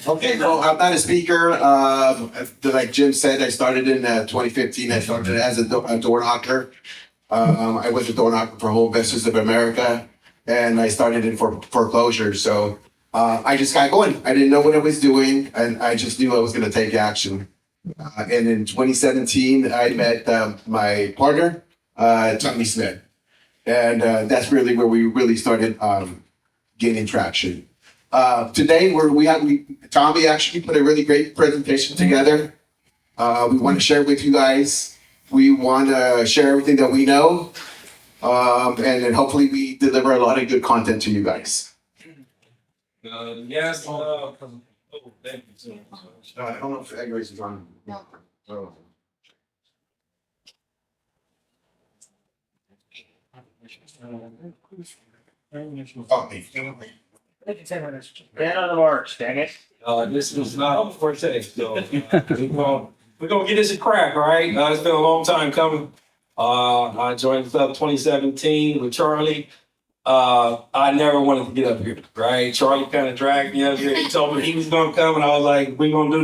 Okay, well, I'm not a speaker. Like Jim said, I started in 2015. I started as a door knocker. I was a door knocker for Home Investors of America, and I started in foreclosure. So I just got going. I didn't know what I was doing, and I just knew I was going to take action. And in 2017, I met my partner, Tommy Smith, and that's really where we really started gaining traction. Today, Tommy actually put a really great presentation together. We want to share with you guys. We want to share everything that we know, and then hopefully we deliver a lot of good content to you guys. Yes. Oh, thank you so much. I don't know if egg race is on. No. Oh. Man on the march, dang it. This is not for today, so we're gonna get this a crack, all right? It's been a long time coming. I joined the club 2017 with Charlie. I never wanted to get up here, right? Charlie kind of dragged me up here. He told me he was gonna come, and I was like, "We're gonna do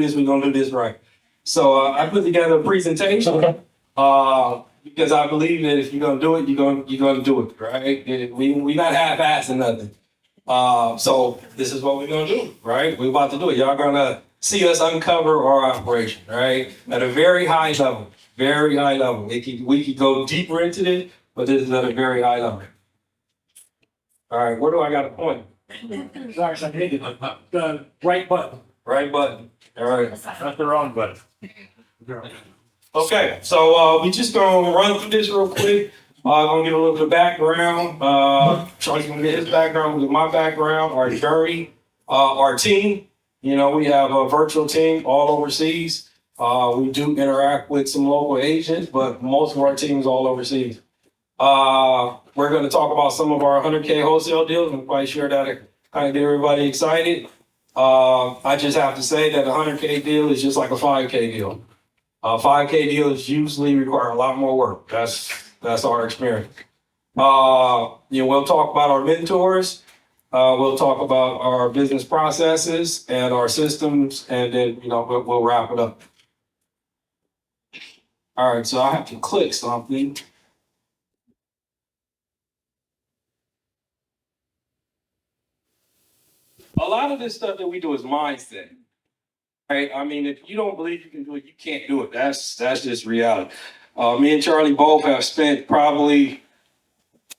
this right." So I put together a presentation because I believe that if you're gonna do it, you're gonna do it, right? We not half-assing nothing. So this is what we're gonna do, right? We're about to do it. Y'all gonna see us uncover our operation, right? At a very high level, very high level. We could go deeper into this, but this is at a very high level. All right, where do I got to point? Sorry, I hit the right button, Right button. All right. not the wrong button. Okay, so we just gonna run through this real quick. Gonna get a little bit of background. Charlie's gonna get his background, with my background, our journey, our team. You know, we have a virtual team all overseas. We do interact with some local agents, but most of our team is all overseas. We're going to talk about some of our 100K wholesale deals. I'm quite sure that kind of get everybody excited. I just have to say that a 100K deal is just like a 5K deal. 5K deals usually require a lot more work. That's our experience. We'll talk about our mentors. We'll talk about our business processes and our systems, and then we'll wrap it up. All right, so I have to click something. A lot of this stuff that we do is mindset, right? I mean, if you don't believe you can do it, you can't do it. That's just reality. Me and Charlie both have spent probably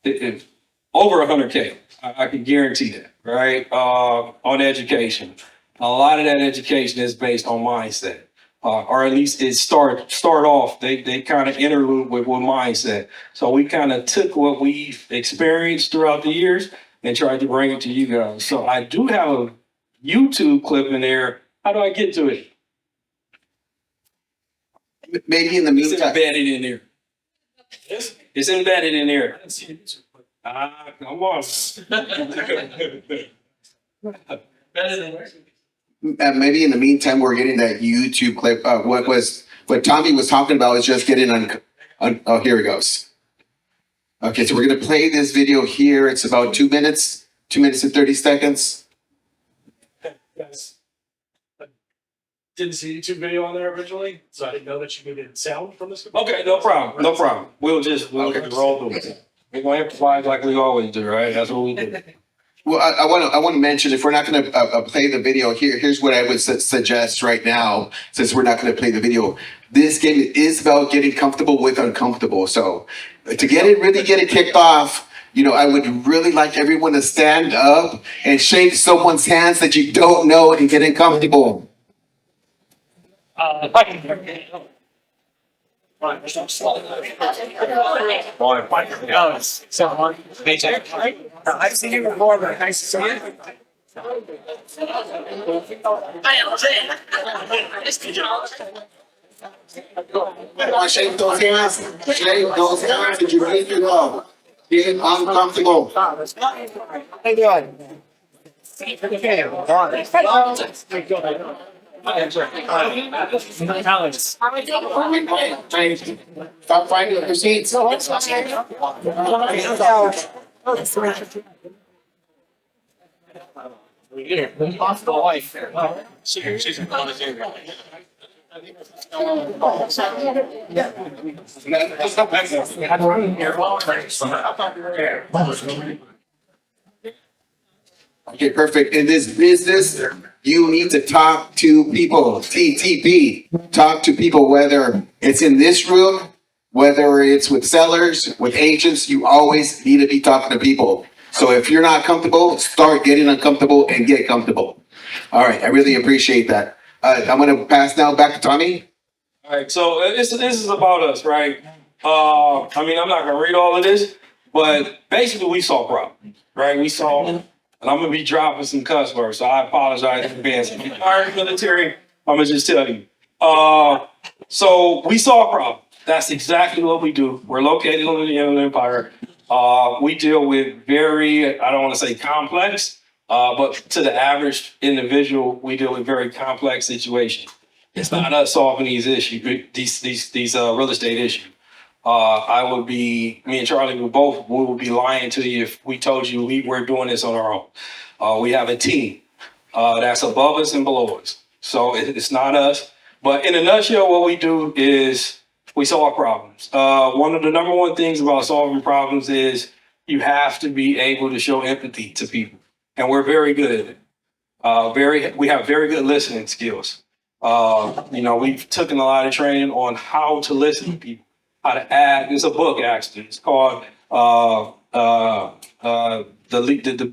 over 100K. I can guarantee that, right? On education. A lot of that education is based on mindset. Or at least it start off, they kind of interlude with mindset. So we kind of took what we've experienced throughout the years and tried to bring it to you guys. So I do have a YouTube clip in there. How do I get to it? Maybe in the It's meantime. embedded in there. It's embedded in there. Come on. Maybe in the meantime, we're getting that YouTube clip. What Tommy was talking about is just getting on. Oh, here it goes. Okay, so we're gonna play this video here. It's about 2 minutes, 2 minutes and 30 seconds. Yes. I didn't see a YouTube video on there originally, so I didn't know that you needed sound from this. Okay, no problem. We'll just roll through it. We're gonna improvise like we always do, right? That's what we do. Well, I want to mention, if we're not going to play the video here's what I would suggest right now, since we're not going to play the video. This game is about getting comfortable with uncomfortable. So to really get it kicked off, I would really like everyone to stand up and shake someone's hands that you don't know and get uncomfortable. I've seen you before, but nice to see you. Come on, shake those hands. Shake those hands that you make you love. Get uncomfortable. How you doing? Alex. Stop finding your seats. Yeah, off the life. She's Okay, perfect. In this business, you need to talk to people. TTP. Talk to people, whether it's in this room, whether it's with sellers, with agents, you always need to be talking to people. So if you're not comfortable, start getting uncomfortable and get comfortable. All right, I really appreciate that. I'm gonna pass now back to Tommy. All right, so this is about us, right? I mean, I'm not gonna read all of this, but basically we saw problems, right? We saw, and I'm gonna be dropping some cuss words, so I apologize in advance. If you're in the military, I'm gonna just tell you. So we saw a problem. That's exactly what we do. We're located in the Inland Empire. We deal with very, I don't want to say complex, but to the average individual, we deal with very complex situations. It's not us solving these issues, these real estate issues. Me and Charlie, we would be lying to you if we told you we're doing this on our own. We have a team that's above us and below us. So it's not us. But in a nutshell, what we do is we solve problems. One of the number one things about solving problems is you have to be able to show empathy to people. And we're very good at it. We have very good listening skills. We've taken a lot of training on how to listen to people, how to add. There's a book actually. It's called the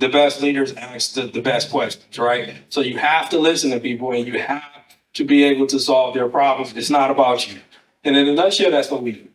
best leaders ask the best questions, right? So you have to listen to people and you have to be able to solve their problems. It's not about you. And in a nutshell, that's what we do.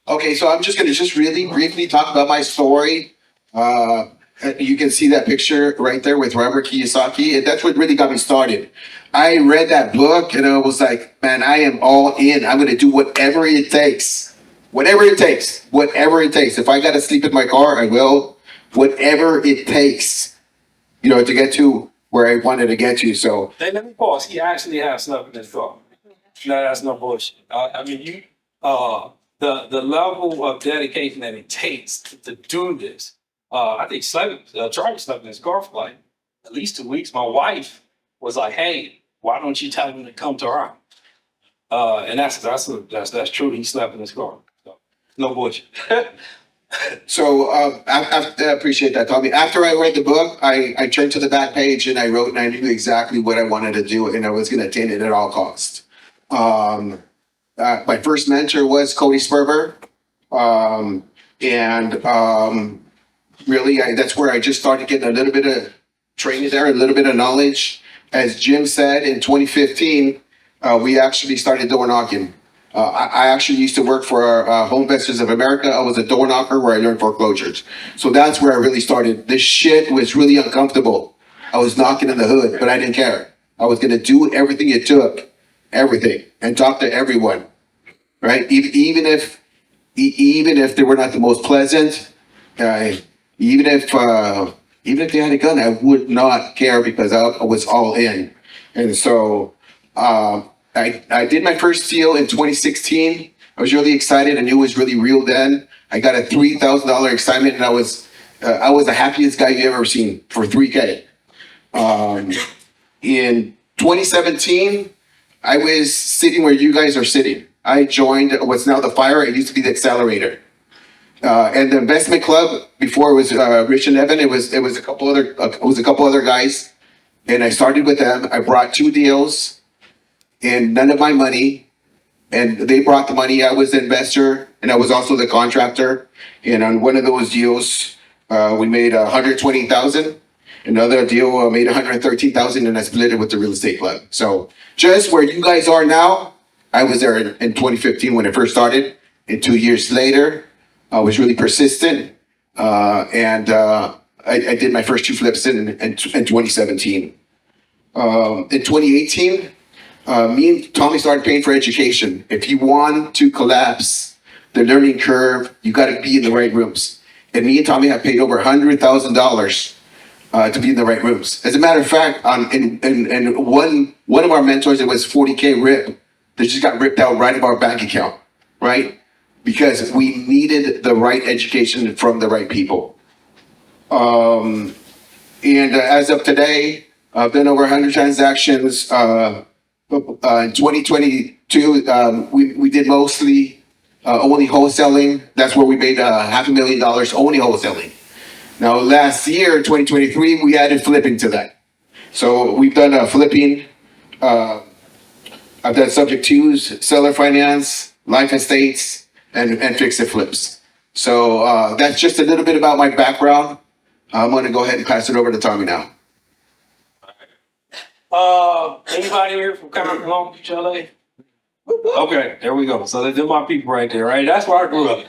Okay, so I'm just gonna really briefly talk about my story. You can see that picture right there with Robert Kiyosaki, and that's what really got me started. I read that book and I was like, man, I am all in. I'm gonna do whatever it takes. Whatever it takes. Whatever it takes. If I gotta sleep in my car, I will. Whatever it takes, to get to where I wanted to get to. So Hey, let me pause. He actually has stuff in his car. No, that's no bullshit. The level of dedication that it takes to do this. I think Charlie slept in his car for like at least 2 weeks. My wife was like, "Hey, why don't you tell him to come to our house?" And that's true. He slept in his car. So, no bullshit. So I appreciate that, Tommy. After I read the book, I turned to the back page and I wrote, and I knew exactly what I wanted to do, and I was going to attain it at all costs. My first mentor was Cody Sperber, really, that's where I just started getting a little bit of training there, a little bit of knowledge. As Jim said, in 2015, we actually started door knocking. I actually used to work for Home Investors of America. I was a door knocker where I learned foreclosures. So that's where I really started. This shit was really uncomfortable. I was knocking in the hood, but I didn't care. I was going to do everything it took, everything, and talk to everyone, right? Even if they were not the most pleasant, even if they had a gun, I would not care because I was all in. And so I did my first deal in 2016. I was really excited. I knew it was really real then. I got a $3,000 excitement, and I was the happiest guy you ever seen for $3K. In 2017, I was sitting where you guys are sitting. I joined what's now the Fire. It used to be the Accelerator. And the investment club before it was Rich and Evan. It was a couple other guys, and I started with them. I brought 2 deals, and none of my money, and they brought the money. I was the investor, and I was also the contractor. And on one of those deals, we made $120,000. Another deal made $113,000, and I split it with the real estate club. So just where you guys are now, I was there in 2015 when it first started. And 2 years later, I was really persistent, and I did my first 2 flips in 2017. In 2018, me and Tommy started paying for education. If you want to collapse the learning curve, you got to be in the right rooms. And me and Tommy have paid over $100,000 to be in the right rooms. As a matter of fact, in one of our mentors, it was 40K rip. They just got ripped out right of our bank account, right? Because we needed the right education from the right people. And as of today, I've done over 100 transactions. In 2022, we did mostly only wholesaling. That's where we made $500,000 only wholesaling. Now, last year, 2023, we added flipping to that. So we've done flipping. I've done subject twos, seller finance, life estates, and fix it flips. So that's just a little bit about my background. I'm going to go ahead and pass it over to Tommy now. Anybody here from Compton, Long Beach, LA? Okay, there we go. So they're my people right there, right? That's where I grew up.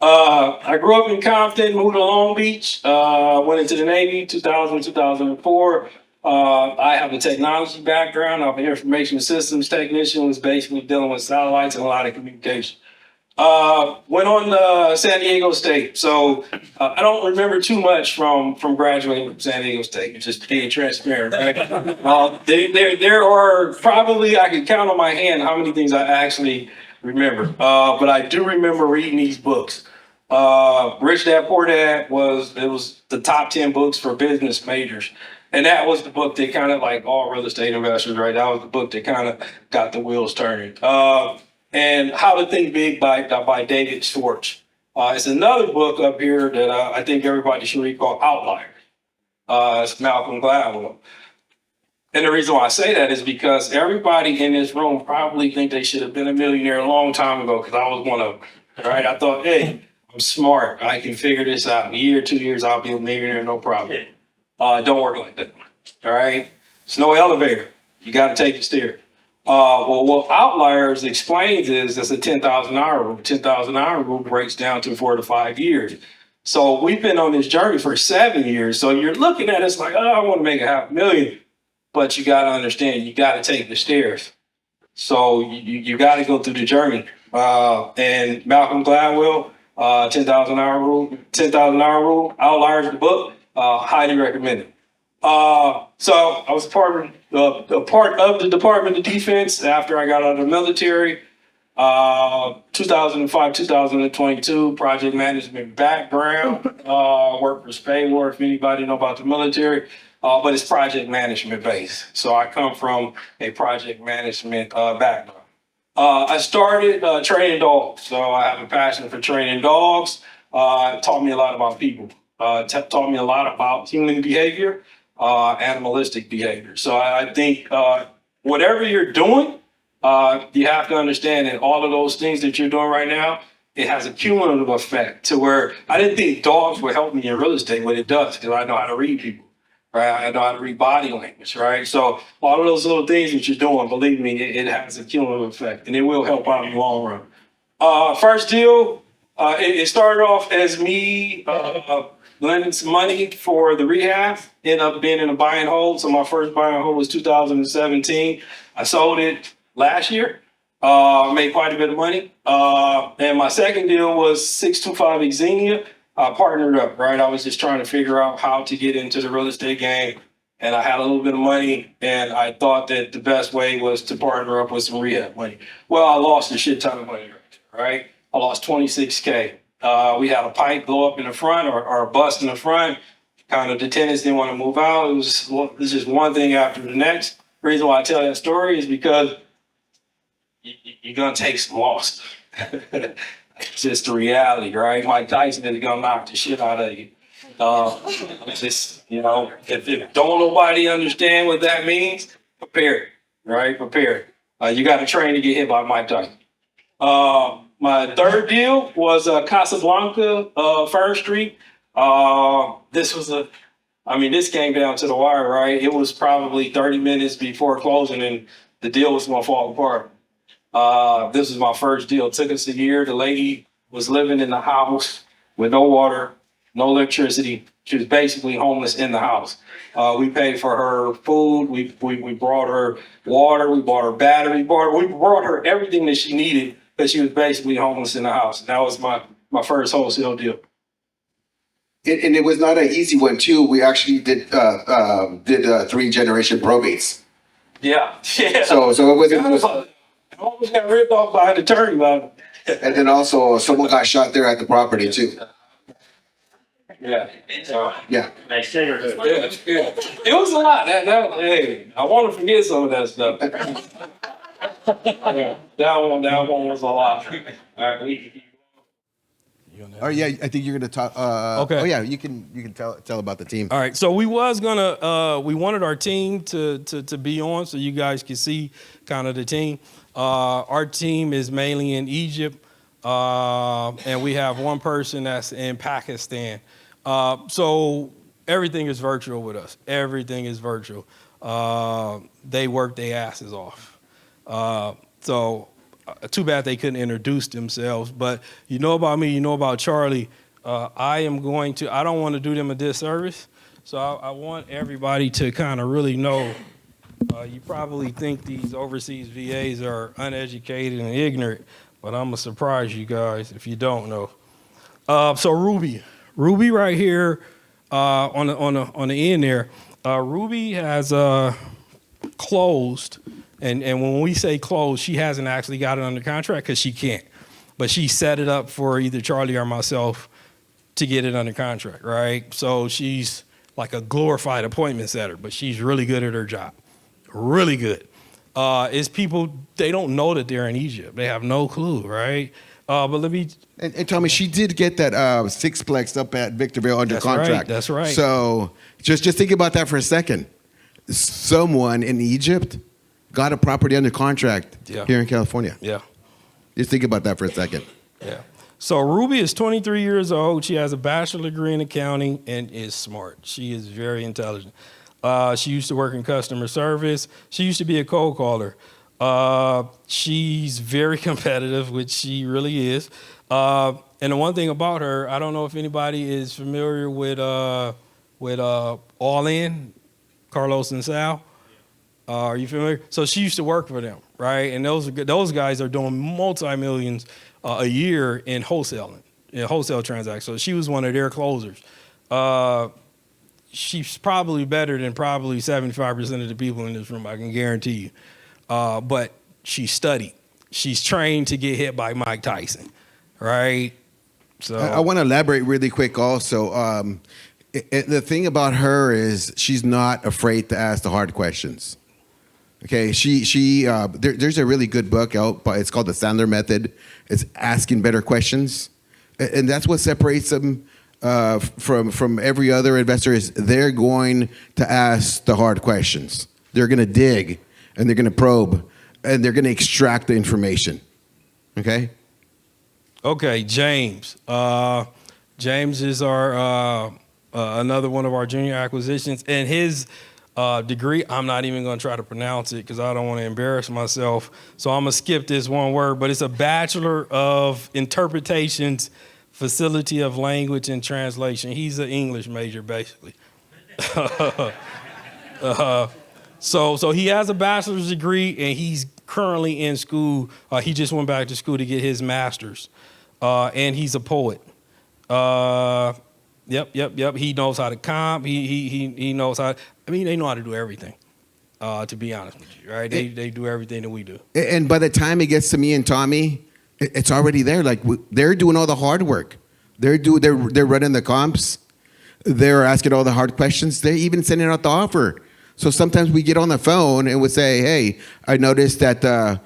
I grew up in Compton, moved to Long Beach, went into the Navy 2000, 2004. I have a technology background. I'm an information systems technician, was basically dealing with satellites and a lot of communication. Went on to San Diego State. So I don't remember too much from graduating from San Diego State, just being transparent, right? There are probably, I can count on my hand how many things I actually remember. But I do remember reading these books. Rich Dad Poor Dad was the top 10 books for business majors. And that was the book that kind of, like all real estate investors, right? That was the book that kind of got the wheels turning. And How to Think Big by David Schwartz. It's another book up here that I think everybody should read called Outliers. It's Malcolm Gladwell. And the reason why I say that is because everybody in this room probably think they should have been a millionaire a long time ago, because I was one of them, right? I thought, hey, I'm smart. I can figure this out. In a year, 2 years, I'll be a millionaire, no problem. Don't work like that, all right? It's no elevator. You got to take the stairs. Well, what Outliers explains is that's a 10,000 hour rule. 10,000 hour rule breaks down to 4 to 5 years. So we've been on this journey for 7 years. So you're looking at us like, oh, I want to make $500,000. But you got to understand, you got to take the stairs. So you got to go through the journey. And Malcolm Gladwell, 10,000 hour rule, Outliers, the book, highly recommend it. So I was part of the Department of Defense after I got out of the military. 2005, 2022, project management background. Worked for Spaywar, if anybody know about the military. But it's project management based. So I come from a project management background. I started training dogs. So I have a passion for training dogs. It taught me a lot about people. Taught me a lot about human behavior, animalistic behavior. So I think whatever you're doing, you have to understand that all of those things that you're doing right now, it has a cumulative effect to where I didn't think dogs would help me in real estate, but it does, because I know how to read people, right? I know how to read body language, right? So all of those little things that you're doing, believe me, it has a cumulative effect, and it will help out in the long run. First deal, it started off as me lending some money for the rehab, ended up being in a buy and hold. So my first buy and hold was 2017. I sold it last year, made quite a bit of money. And my second deal was 625 Xenia. I partnered up, right? I was just trying to figure out how to get into the real estate game. And I had a little bit of money, and I thought that the best way was to partner up with some rehab money. Well, I lost a shit ton of money, right? I lost 26K. We had a pipe blow up in the front, or a bust in the front. Kind of the tenants didn't want to move out. It was just one thing after the next. The reason why I tell that story is because you're going to take some loss. It's just the reality, right? Mike Tyson is going to knock the shit out of you. Just, if don't nobody understand what that means, prepare, right? Prepare. You got to train to get hit by Mike Tyson. My third deal was Casablanca, Fern Street. This came down to the wire, right? It was probably 30 minutes before closing, and the deal was going to fall apart. This was my first deal. It took us a year. The lady was living in the house with no water, no electricity. She was basically homeless in the house. We paid for her food. We brought her water. We bought her battery. We brought her everything that she needed, because she was basically homeless in the house. And that was my first wholesale deal. And it was not an easy one too. We actually did 3-generation probates. Yeah. So it wasn't. I almost got ripped off by an attorney about it. And then also someone got shot there at the property too. Yeah. So, Yeah. yeah, yeah. It was a lot. Hey, I want to forget some of that stuff. Yeah, that one was a lot. All right, Oh yeah, I think you're gonna talk. Okay. Oh yeah, you can tell about the team. All right, so we wanted our team to be on so you guys can see kind of the team. Our team is mainly in Egypt, and we have one person that's in Pakistan. So everything is virtual with us. Everything is virtual. They work their asses off. Too bad they couldn't introduce themselves. But you know about me, you know about Charlie. I don't want to do them a disservice. So I want everybody to kind of really know. You probably think these overseas VAs are uneducated and ignorant, but I'm going to surprise you guys if you don't know. So Ruby right here on the end there. Ruby has closed. And when we say closed, she hasn't actually got it under contract because she can't. But she set it up for either Charlie or myself to get it under contract, right? So she's like a glorified appointment setter, but she's really good at her job. Really good. It's people, they don't know that they're in Egypt. They have no clue, right? But let me... And tell me, she did get that sixplex up at Victorville under contract. Right, that's right. So just think about that for a second. Someone in Egypt got a property under contract here in California. Yeah. Just think about that for a second. Yeah. So Ruby is 23 years old. She has a bachelor's degree in accounting and is smart. She is very intelligent. She used to work in customer service. She used to be a cold caller. She's very competitive, which she really is. And the one thing about her, I don't know if anybody is familiar with All In, Carlos and Sal. Are you familiar? So she used to work for them, right? And those guys are doing multi-millions a year in wholesaling, in wholesale transactions. So she was one of their closers. She's probably better than probably 75% of the people in this room, I can guarantee you. But she studied. She's trained to get hit by Mike Tyson, right? So I want to elaborate really quick also. The thing about her is she's not afraid to ask the hard questions. Okay, there's a really good book out, but it's called The Sandler Method. It's asking better questions, and that's what separates them from every other investor. Is they're going to ask the hard questions. They're going to dig, and they're going to probe, and they're going to extract the information. Okay. Okay, James. James is our another one of our junior acquisitions, and his degree, I'm not even going to try to pronounce it because I don't want to embarrass myself. So I'm going to skip this one word, but it's a Bachelor of Interpretations, Facility of Language and Translation. He's an English major, basically. So he has a bachelor's degree, and he's currently in school. He just went back to school to get his master's, and he's a poet. Yep. He knows how to comp. He knows how. I mean, they know how to do everything. To be honest with you, right? They do everything that we do. And by the time it gets to me and Tommy, it's already there. Like they're doing all the hard work. They're running the comps. They're asking all the hard questions. They're even sending out the offer. So sometimes we get on the phone and we say, "Hey, I noticed that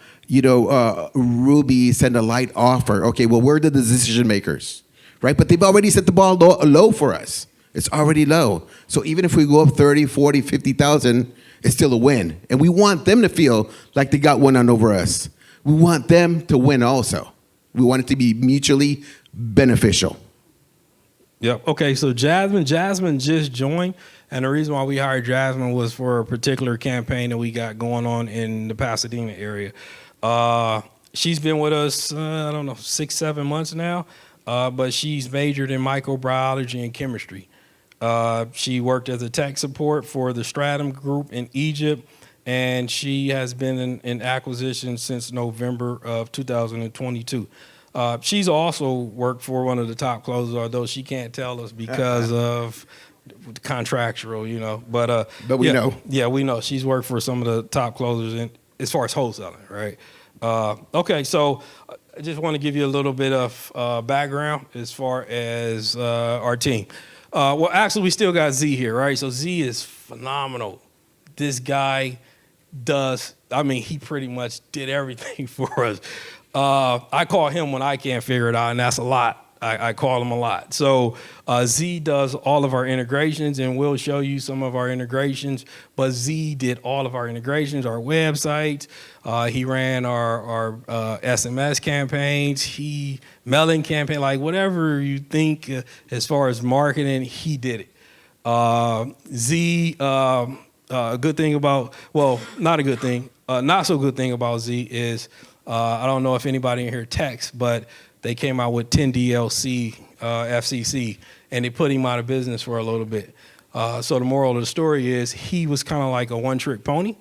Ruby sent a light offer. Okay, well, we're the decision makers, right? But they've already set the ball low for us. It's already low. So even if we go up 30, 40, 50,000, it's still a win. And we want them to feel like they got one on over us. We want them to win also. We want it to be mutually beneficial." Yep. Okay, so Jasmine just joined, and the reason why we hired Jasmine was for a particular campaign that we got going on in the Pasadena area. She's been with us, 6-7 months now, but she's majored in microbiology and chemistry. She worked as a tech support for the Stratum Group in Egypt, and she has been in acquisition since November of 2022. She's also worked for one of the top closers, although she can't tell us because of contractual, But we know. Yeah, we know. She's worked for some of the top closers as far as wholesaling, right? Okay, so I just want to give you a little bit of background as far as our team. Well, actually, we still got Z here, right? So Z is phenomenal. This guy he pretty much did everything for us. I call him when I can't figure it out, and that's a lot. I call him a lot. So Z does all of our integrations, and we'll show you some of our integrations. But Z did all of our integrations, our websites. He ran our SMS campaigns. Mailing campaign, like whatever you think as far as marketing, he did it. Z, a good thing about, well, not a good thing, not so good thing about Z is, I don't know if anybody in here texts, but they came out with 10 DLC, FCC, and they put him out of business for a little bit. So the moral of the story is he was kind of like a one-trick pony,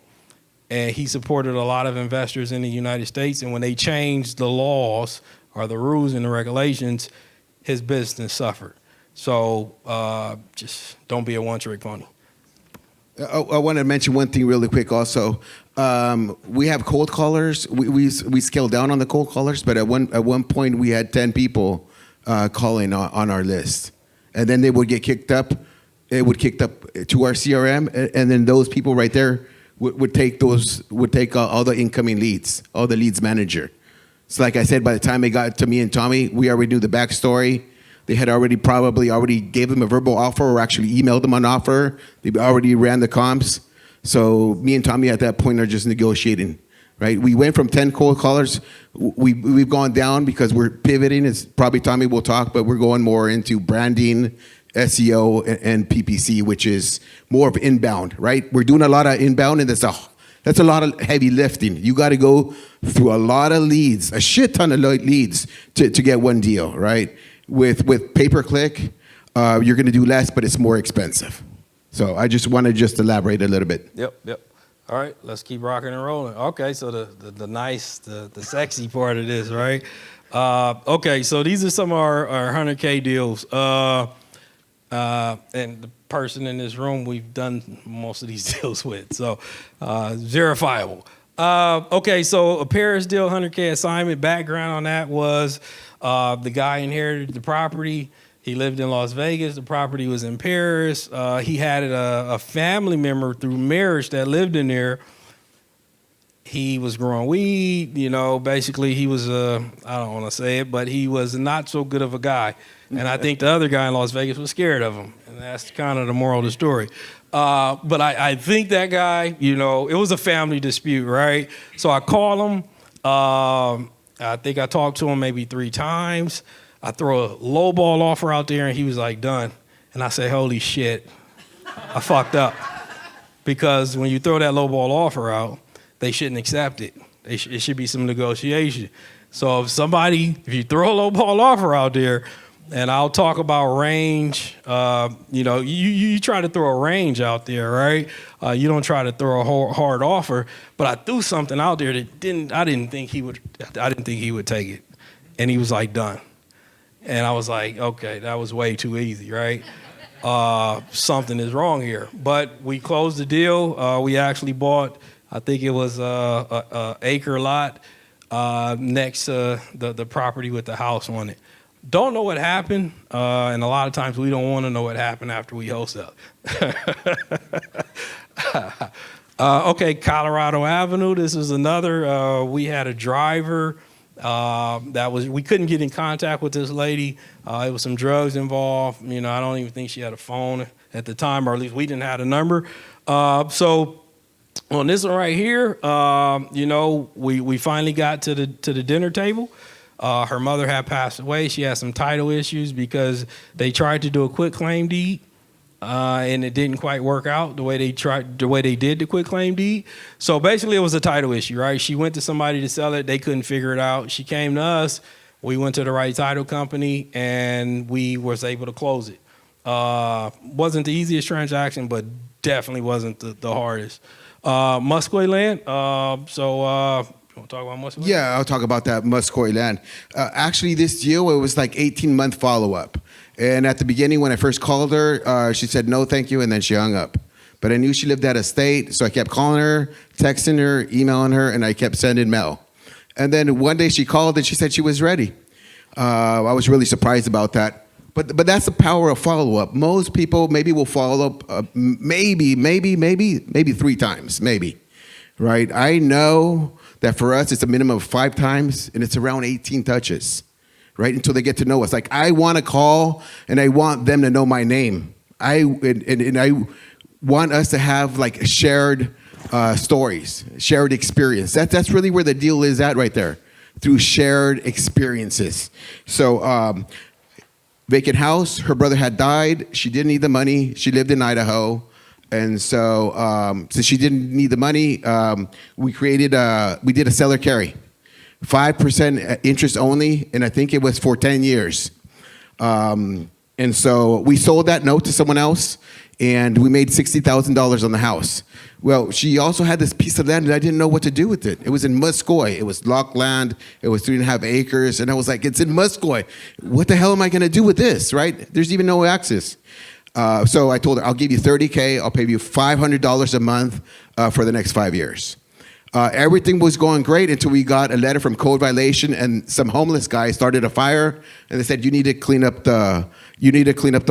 and he supported a lot of investors in the United States. And when they changed the laws or the rules and the regulations, his business suffered. So just don't be a one-trick pony. I want to mention one thing really quick also. We have cold callers. We scaled down on the cold callers, but at one point we had 10 people calling on our list. And then they would get kicked up. It would kicked up to our CRM, and then those people right there would take all the incoming leads, all the leads manager. So like I said, by the time it got to me and Tommy, we already knew the backstory. They had probably already gave them a verbal offer or actually emailed them an offer. They already ran the comps. So me and Tommy at that point are just negotiating, right? We went from 10 cold callers. We've gone down because we're pivoting. It's probably Tommy will talk, but we're going more into branding, SEO, and PPC, which is more of inbound, right? We're doing a lot of inbound, and that's a lot of heavy lifting. You got to go through a lot of leads, a shit ton of leads to get one deal, right? With pay-per-click, you're going to do less, but it's more expensive. So I just want to elaborate a little bit. Yep. All right, let's keep rocking and rolling. Okay, so the nice, the sexy part of this, right? Okay, so these are some of our 100K deals. And the person in this room we've done most of these deals with, so verifiable. Okay, so a Paris deal, 100K assignment. Background on that was the guy inherited the property. He lived in Las Vegas. The property was in Paris. He had a family member through marriage that lived in there. He was growing weed, basically he was I don't want to say it, but he was not so good of a guy. And I think the other guy in Las Vegas was scared of him. And that's kind of the moral of the story. But I think that guy, it was a family dispute, right? So I call him. I think I talked to him maybe 3 times. I throw a lowball offer out there, and he was like, done. And I say, holy shit, I fucked up. Because when you throw that lowball offer out, they shouldn't accept it. It should be some negotiation. So if you throw a lowball offer out there, and I'll talk about range, you try to throw a range out there, right? You don't try to throw a hard offer. But I threw something out there that I didn't think he would take it. And he was like, done. And I was like, okay, that was way too easy, right? Something is wrong here. But we closed the deal. We actually bought, I think it was a acre lot next to the property with the house on it. Don't know what happened, and a lot of times we don't want to know what happened after we wholesale. Okay, Colorado Avenue. This is another. We had a driver we couldn't get in contact with this lady. It was some drugs involved. I don't even think she had a phone at the time, or at least we didn't have a number. So on this one right here, we finally got to the dinner table. Her mother had passed away. She had some title issues because they tried to do a quitclaim deed, and it didn't quite work out the way they did the quitclaim deed. So basically, it was a title issue, right? She went to somebody to sell it. They couldn't figure it out. She came to us. We went to the right title company, and we was able to close it. Wasn't the easiest transaction, but definitely wasn't the hardest. Musquoy land. You want to talk about Musquoy? Yeah, I'll talk about that Musquoy land. Actually, this deal, it was like 18-month follow-up. And at the beginning, when I first called her, she said, no, thank you, and then she hung up. But I knew she lived out of state, so I kept calling her, texting her, emailing her, and I kept sending mail. And then one day she called and she said she was ready. I was really surprised about that. But that's the power of follow-up. Most people maybe will follow up maybe 3 times, maybe, right? I know that for us, it's a minimum of 5 times, and it's around 18 touches, right? Until they get to know us. Like, I want to call, and I want them to know my name. I want us to have, like, shared stories, shared experience. That's really where the deal is at right there, through shared experiences. So, vacant house, her brother had died. She didn't need the money. She lived in Idaho. And so, since she didn't need the money, we did a seller carry. 5% interest only, and I think it was for 10 years. And so we sold that note to someone else, and we made $60,000 on the house. Well, she also had this piece of land, and I didn't know what to do with it. It was in Muskoy. It was locked land. It was 3.5 acres, and I was like, it's in Muskoy. What the hell am I going to do with this, right? There's even no access. So I told her, I'll give you $30K. I'll pay you $500 a month for the next 5 years. Everything was going great until we got a letter from code violation, and some homeless guy started a fire, and they said, you need to clean up the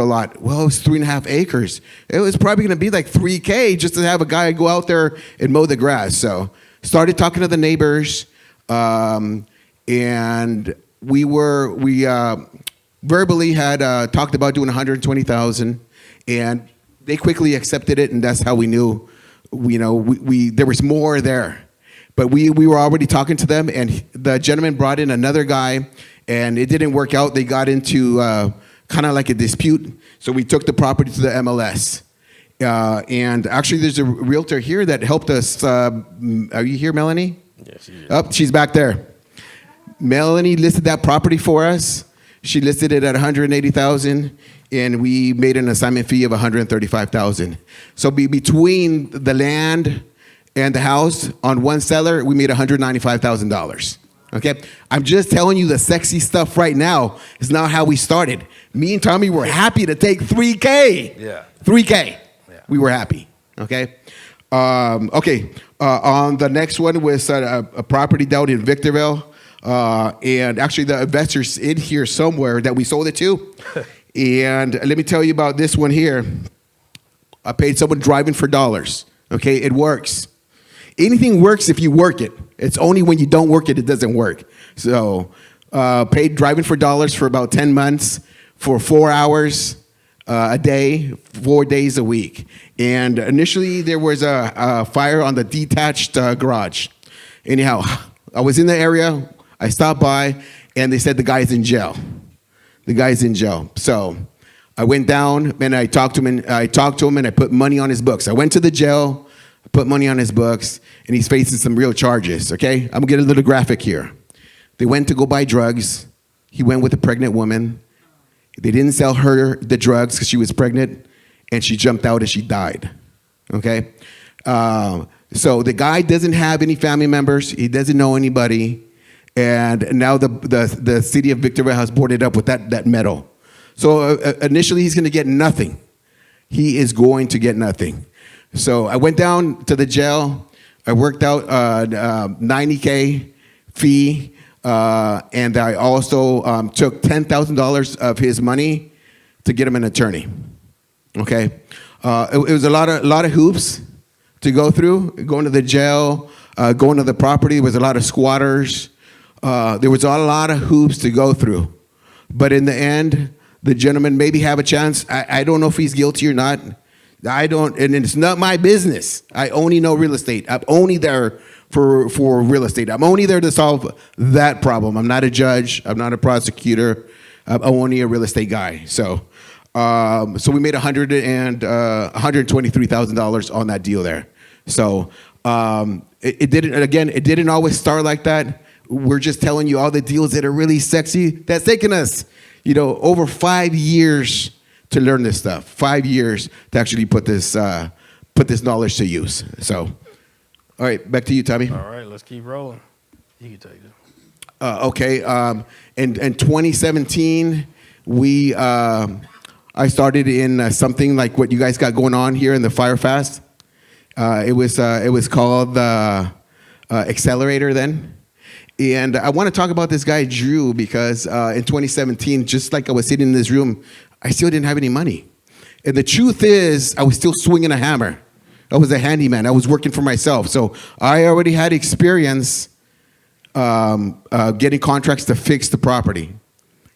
lot. Well, it was 3.5 acres. It was probably going to be like $3K just to have a guy go out there and mow the grass. So started talking to the neighbors, and we verbally had talked about doing $120,000, and they quickly accepted it, and that's how we knew, there was more there. But we were already talking to them, and the gentleman brought in another guy, and it didn't work out. They got into kind of like a dispute, so we took the property to the MLS. And actually, there's a realtor here that helped us. Are you here, Melanie? Yes, she is. Oh, she's back there. Melanie listed that property for us. She listed it at $180,000, and we made an assignment fee of $135,000. So between the land and the house on one seller, we made $195,000. Okay, I'm just telling you the sexy stuff right now is not how we started. Me and Tommy were happy to take $3K. Yeah. $3K. Yeah. We were happy. Okay. On the next one was a property down in Victorville. And actually the investor's in here somewhere that we sold it to. And let me tell you about this one here. I paid someone driving for dollars. Okay, it works. Anything works if you work it. It's only when you don't work it, it doesn't work. So paid driving for dollars for about 10 months for 4 hours a day, 4 days a week. And initially there was a fire on the detached garage. Anyhow, I was in the area. I stopped by, and they said the guy's in jail. The guy's in jail. So I went down, and I talked to him, and I put money on his books. I went to the jail, put money on his books, and he's facing some real charges, okay? I'm going to get a little graphic here. They went to go buy drugs. He went with a pregnant woman. They didn't sell her the drugs because she was pregnant, and she jumped out and she died, okay? So the guy doesn't have any family members. He doesn't know anybody. And now the city of Victorville has boarded up with that metal. So initially he's going to get nothing. He is going to get nothing. So I went down to the jail. I worked out a $90K fee, and I also took $10,000 of his money to get him an attorney. Okay, it was a lot of hoops to go through. Going to the jail, going to the property. There was a lot of squatters. There was a lot of hoops to go through. But in the end, the gentleman maybe have a chance. I don't know if he's guilty or not. I don't, and it's not my business. I only know real estate. I'm only there for real estate. I'm only there to solve that problem. I'm not a judge. I'm not a prosecutor. I'm only a real estate guy. So we made $123,000 on that deal there. So it didn't always start like that. We're just telling you all the deals that are really sexy. That's taken us, over 5 years to learn this stuff. 5 years to actually put this knowledge to use. So, all right, back to you, Tommy. All right, let's keep rolling. You can take it. Okay. In 2017, I started in something like what you guys got going on here in the Fire Fast. It was called the Accelerator then. And I want to talk about this guy, Drew, because in 2017, just like I was sitting in this room, I still didn't have any money. And the truth is, I was still swinging a hammer. I was a handyman. I was working for myself. So I already had experience getting contracts to fix the property.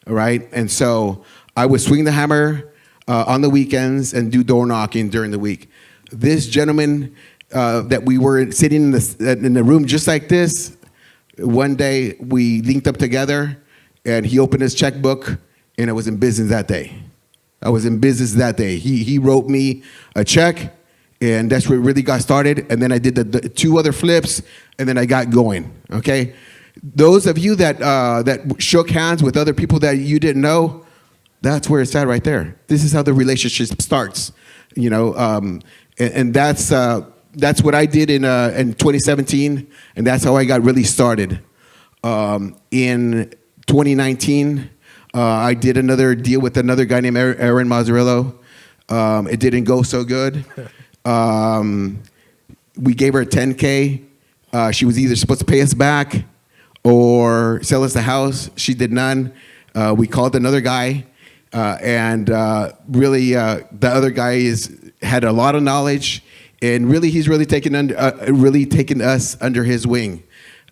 All right. And so I would swing the hammer on the weekends and do door knocking during the week. This gentleman that we were sitting in the room just like this, one day we linked up together and he opened his checkbook and I was in business that day. He wrote me a check and that's where it really got started. And then I did the 2 other flips and then I got going. Okay. Those of you that shook hands with other people that you didn't know, that's where it's at right there. This is how the relationship starts, you know, and that's what I did in 2017, and that's how I got really started. In 2019, I did another deal with another guy named Aaron Mazzarillo. It didn't go so good. We gave her a $10K. She was either supposed to pay us back or sell us the house. She did none. We called another guy, and really the other guy had a lot of knowledge, and really he's really taken us under his wing.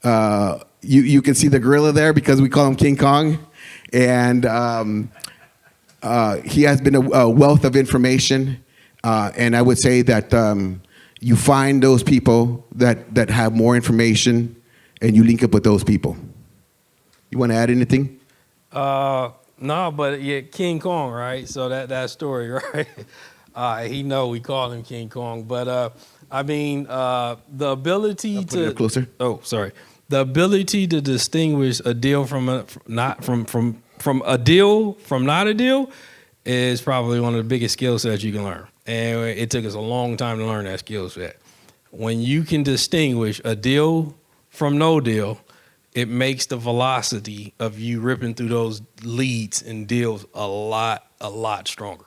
You can see the gorilla there because we call him King Kong, and he has been a wealth of information, and I would say that you find those people that have more information and you link up with those people. You want to add anything? No, but yeah, King Kong, right? So that story, right? He know we call him King Kong, but I mean, the ability Put it up closer. Oh, sorry. The ability to distinguish a deal from a not a deal is probably one of the biggest skill sets you can learn. And it took us a long time to learn that skill set. When you can distinguish a deal from no deal, it makes the velocity of you ripping through those leads and deals a lot stronger.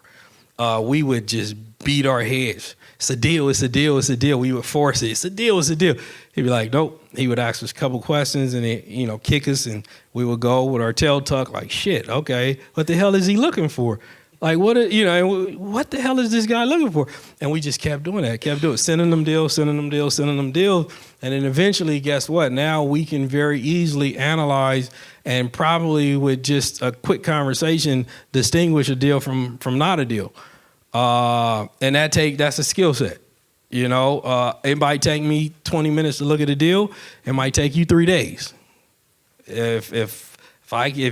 We would just beat our heads. It's a deal, it's a deal, it's a deal. We would force it. It's a deal, it's a deal. He'd be like, nope. He would ask us a couple questions and then, kick us, and we would go with our tail tucked like, shit, okay, what the hell is he looking for? Like, what the hell is this guy looking for? And we just kept doing that, sending them deals. And then eventually, guess what? Now we can very easily analyze and probably with just a quick conversation, distinguish a deal from not a deal. And that's a skill set. It might take me 20 minutes to look at a deal. It might take you 3 days. If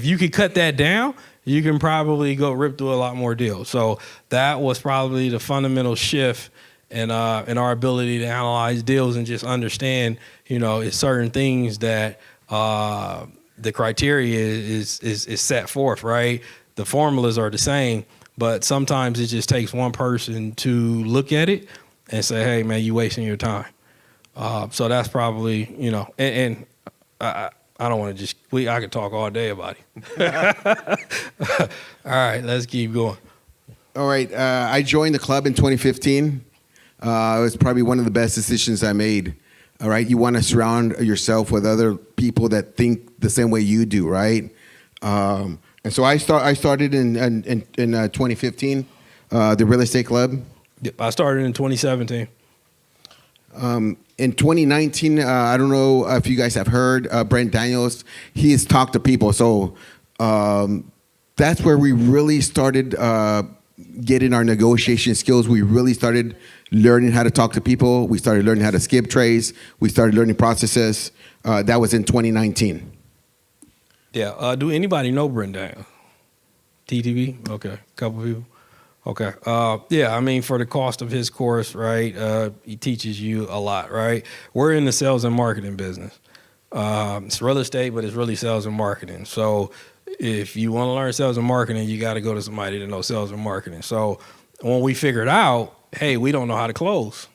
you could cut that down, you can probably go rip through a lot more deals. So that was probably the fundamental shift in our ability to analyze deals and just understand, it's certain things that the criteria is set forth, right? The formulas are the same, but sometimes it just takes one person to look at it and say, hey, man, you wasting your time. So that's probably, and I don't want to I could talk all day about it. All right, let's keep going. All right, I joined the club in 2015. It was probably one of the best decisions I made. All right, you want to surround yourself with other people that think the same way you do, right? And so I started in 2015, the real estate club. I started in 2017. In 2019, I don't know if you guys have heard, Brent Daniels, he has talked to people. So that's where we really started getting our negotiation skills. We really started learning how to talk to people. We started learning how to skip trades. We started learning processes. That was in 2019. Yeah. Do anybody know Brent Daniels? TTV? Okay. A couple people. Okay. Yeah, I mean, for the cost of his course, right, he teaches you a lot, right? We're in the sales and marketing business. It's real estate, but it's really sales and marketing. So if you want to learn sales and marketing, you got to go to somebody that knows sales and marketing. So when we figured out, hey, we don't know how to close,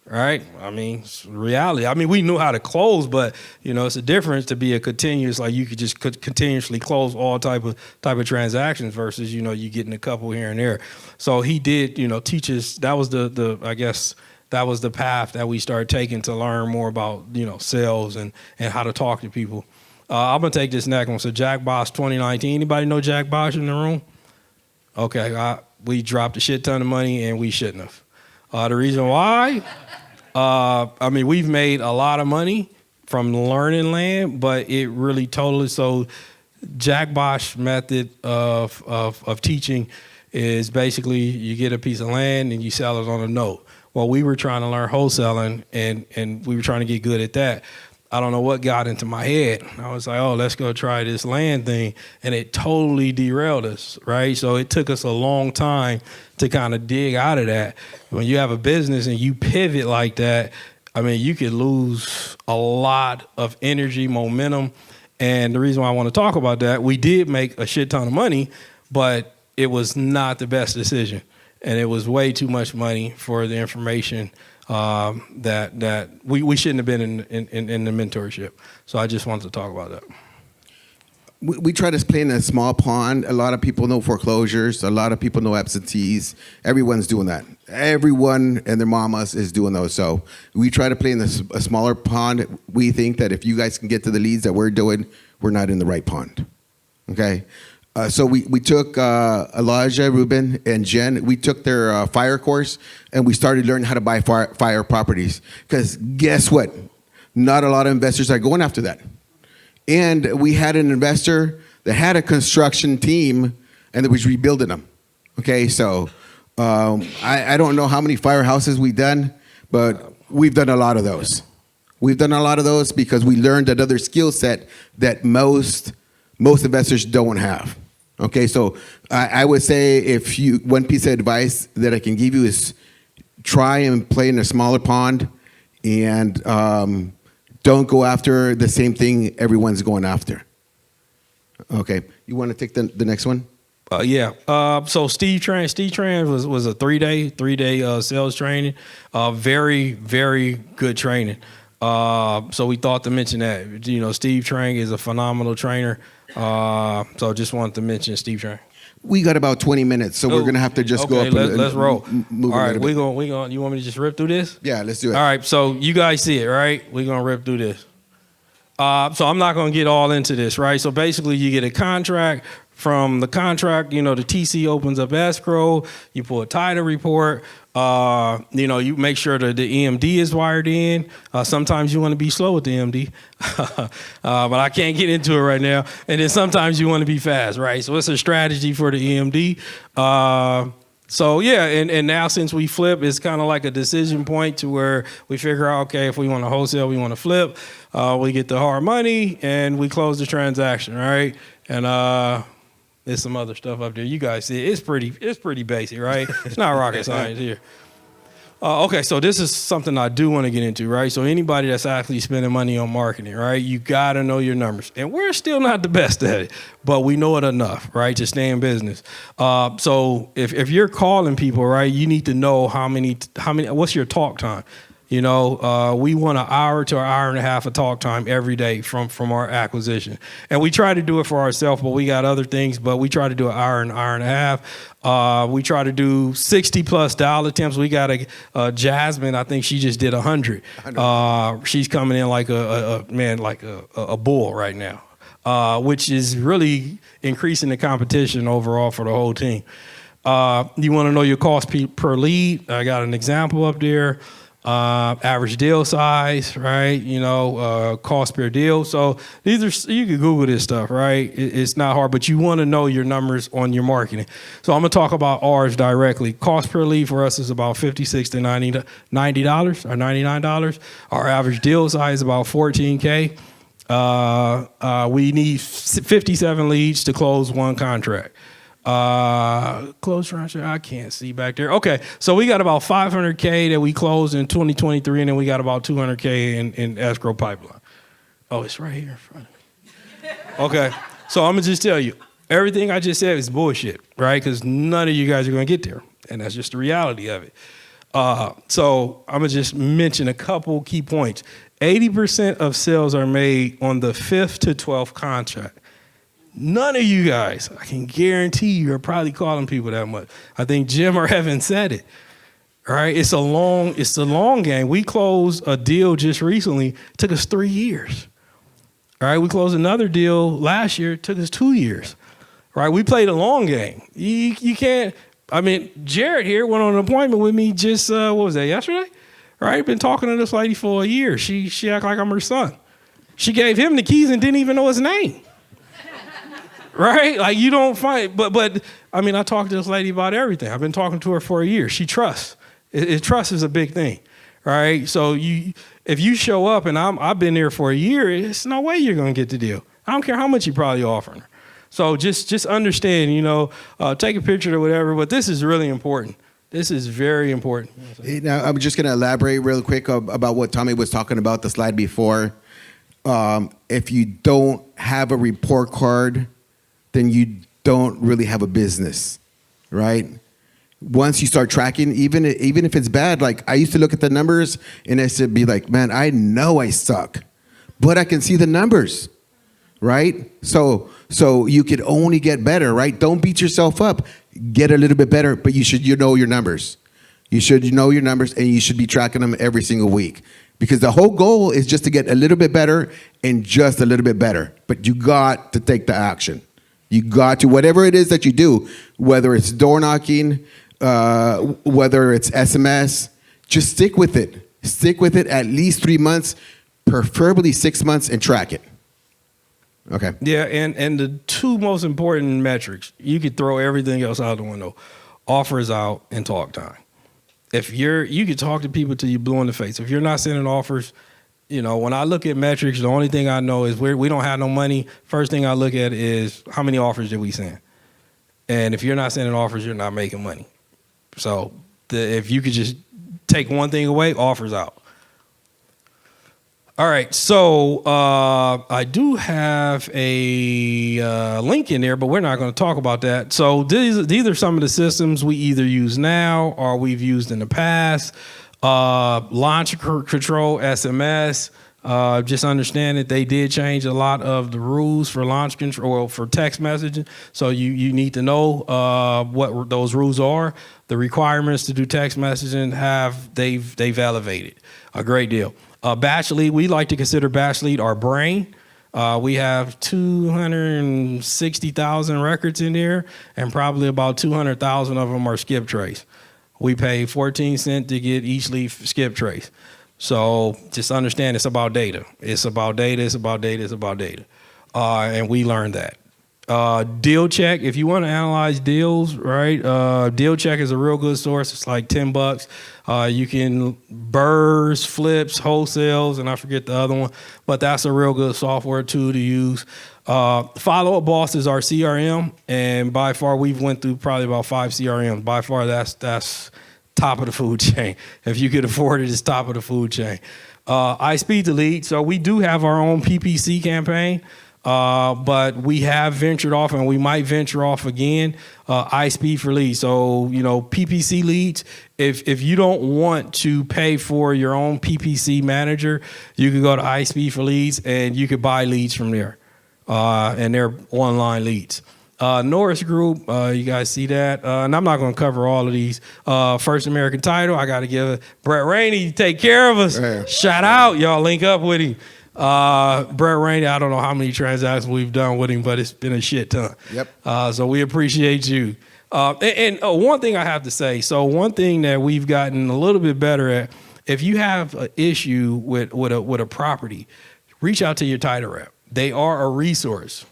right? I mean, it's reality. I mean, we knew how to close, but it's a difference to be a continuous, like you could just continuously close all type of transactions versus, you getting a couple here and there. So he did, teach us. That was I guess that was the path that we started taking to learn more about, sales and how to talk to people. I'm gonna take this next one. So Jack Bosch 2019. Anybody know Jack Bosch in the room? Okay, we dropped a shit ton of money and we shouldn't have. The reason why, I mean, we've made a lot of money from learning land, but it really totally, so Jack Bosch method of teaching is basically you get a piece of land and you sell it on a note. Well, we were trying to learn wholesaling and we were trying to get good at that. I don't know what got into my head. I was like, oh, let's go try this land thing. And it totally derailed us, right? So it took us a long time to kind of dig out of that. When you have a business and you pivot like that, I mean, you could lose a lot of energy, momentum. And the reason why I want to talk about that, we did make a shit ton of money, but it was not the best decision. And it was way too much money for the information that we shouldn't have been in the mentorship. So I just wanted to talk about that. We try to play in a small pond. A lot of people know foreclosures. A lot of people know absentees. Everyone's doing that. Everyone and their mamas is doing those. So we try to play in a smaller pond. We think that if you guys can get to the leads that we're doing, we're not in the right pond. Okay? So we took Elijah, Ruben, and Jen. We took their fire course, and we started learning how to buy fire properties. Because guess what? Not a lot of investors are going after that. And we had an investor that had a construction team, and that was rebuilding them. Okay, so I don't know how many firehouses we've done, but we've done a lot of those. We've done a lot of those because we learned another skill set that most investors don't have. Okay, so I would say one piece of advice that I can give you is try and play in a smaller pond, and don't go after the same thing everyone's going after. Okay, you want to take the next one? Yeah. So Steve Tran was a three-day sales training. Very, very good training. So we thought to mention that. You know, Steve Trang is a phenomenal trainer. So just wanted to mention Steve Trang. We got about 20 minutes, so we're gonna have to just go up. Let's roll. Move all right, we going. You want me to just rip through this? Yeah, let's do it. All right. So you guys see it, right? We're gonna rip through this. So I'm not gonna get all into this, right? So basically, you get a contract. From the contract, you know, the TC opens up escrow, you pull a title report, you know, you make sure that the EMD is wired in. Sometimes you want to be slow with the EMD, but I can't get into it right now. And then sometimes you want to be fast, right? So it's a strategy for the EMD. So yeah, and now since we flip, it's kind of like a decision point to where we figure out, okay, if we want to wholesale, we want to flip, we get the hard money and we close the transaction, right? And there's some other stuff up there. You guys see it. It's pretty basic, right? It's not rocket science here. Okay, so this is something I do want to get into, right? So anybody that's actually spending money on marketing, right? You got to know your numbers. And we're still not the best at it, but we know it enough, right, to stay in business. So if you're calling people, right, you need to know how many, what's your talk time? You know, we want an hour to an hour and a half of talk time every day from our acquisition. And we try to do it for ourselves, but we got other things, but we try to do an hour and a half. We try to do 60 plus dial attempts. We got a Jasmine, I think she just did 100. She's coming in like a bull right now, which is really increasing the competition overall for the whole team. You want to know your cost per lead? I got an example up there. Average deal size, right? You know, cost per deal. So these are, you can Google this stuff, right? It's not hard, but you want to know your numbers on your marketing. So I'm going to talk about ours directly. Cost per lead for us is about $56 to $90 or $99. Our average deal size is about $14K. We need 57 leads to close one contract. Close transaction, I can't see back there. Okay, so we got about 500K that we closed in 2023, and then we got about 200K in escrow pipeline. Oh, it's right here in front of me. Okay, so I'm gonna just tell you, everything I just said is bullshit, right? Because none of you guys are gonna get there, and that's just the reality of it. So I'm gonna just mention a couple key points. 80% of sales are made on the 5th to 12th contract. None of you guys, I can guarantee you, are probably calling people that much. I think Jim or Evan said it. All right, it's the long game. We closed a deal just recently. It took us 3 years. All right, we closed another deal last year. It took us 2 years. Right, we played a long game. You can't. I mean, Jared here went on an appointment with me just what was that, yesterday? Right, been talking to this lady for a year. She act like I'm her son. She gave him the keys and didn't even know his name. Right, like you don't find. But I mean, I talked to this lady about everything. I've been talking to her for a year. She trusts. Trust is a big thing. Right, so if you show up and I've been there for a year, it's no way you're gonna get the deal. I don't care how much you probably offering her. So just understand, take a picture or whatever, but this is really important. This is very important. Now, I'm just going to elaborate real quick about what Tommy was talking about, the slide before. If you don't have a report card, then you don't really have a business, right? Once you start tracking, even if it's bad, like I used to look at the numbers and I used to be like, man, I know I suck, but I can see the numbers. Right? So you could only get better, right? Don't beat yourself up. Get a little bit better, but you should know your numbers. You should know your numbers and you should be tracking them every single week. Because the whole goal is just to get a little bit better and just a little bit better. But you got to take the action. You got to, whatever it is that you do, whether it's door knocking, whether it's SMS, just stick with it. Stick with it at least 3 months, preferably 6 months, and track it. Okay. Yeah, and the two most important metrics, you could throw everything else out the window. Offers out and talk time. If you could talk to people till you blue in the face. If you're not sending offers, when I look at metrics, the only thing I know is we don't have no money. First thing I look at is how many offers did we send? And if you're not sending offers, you're not making money. So if you could just take one thing away, offers out. All right, so I do have a link in there, but we're not going to talk about that. So these are some of the systems we either use now or we've used in the past. Launch control, SMS. Just understand that they did change a lot of the rules for launch control for text messaging. So you need to know what those rules are. The requirements to do text messaging they've elevated a great deal. Batch lead, we like to consider batch lead our brain. We have 260,000 records in there, and probably about 200,000 of them are skip trace. We pay 14 cents to get each lead skip trace. So just understand it's about data. It's about data. It's about data. It's about data. And we learned that. Deal check, if you want to analyze deals, right? Deal check is a real good source. It's like $10. You can burrs, flips, wholesales, and I forget the other one, but that's a real good software tool to use. Follow Up Boss is our CRM, and by far we've went through probably about 5 CRMs. By far that's top of the food chain. If you could afford it, it's top of the food chain. iSpeed Delete. So we do have our own PPC campaign. But we have ventured off, and we might venture off again. iSpeed for leads. So, PPC leads. If you don't want to pay for your own PPC manager, you can go to iSpeed for leads, and you could buy leads from there. And they're online leads. Norris Group, you guys see that? And I'm not going to cover all of these. First American Title, I got to give Brett Rainey to take care of us. Yeah. Shout out, y'all link up with him. Brett Rainey, I don't know how many transactions we've done with him, but it's been a shit ton. Yep. So we appreciate you. And one thing I have to say, so one thing that we've gotten a little bit better at, if you have an issue with a property, reach out to your title rep. They are a resource.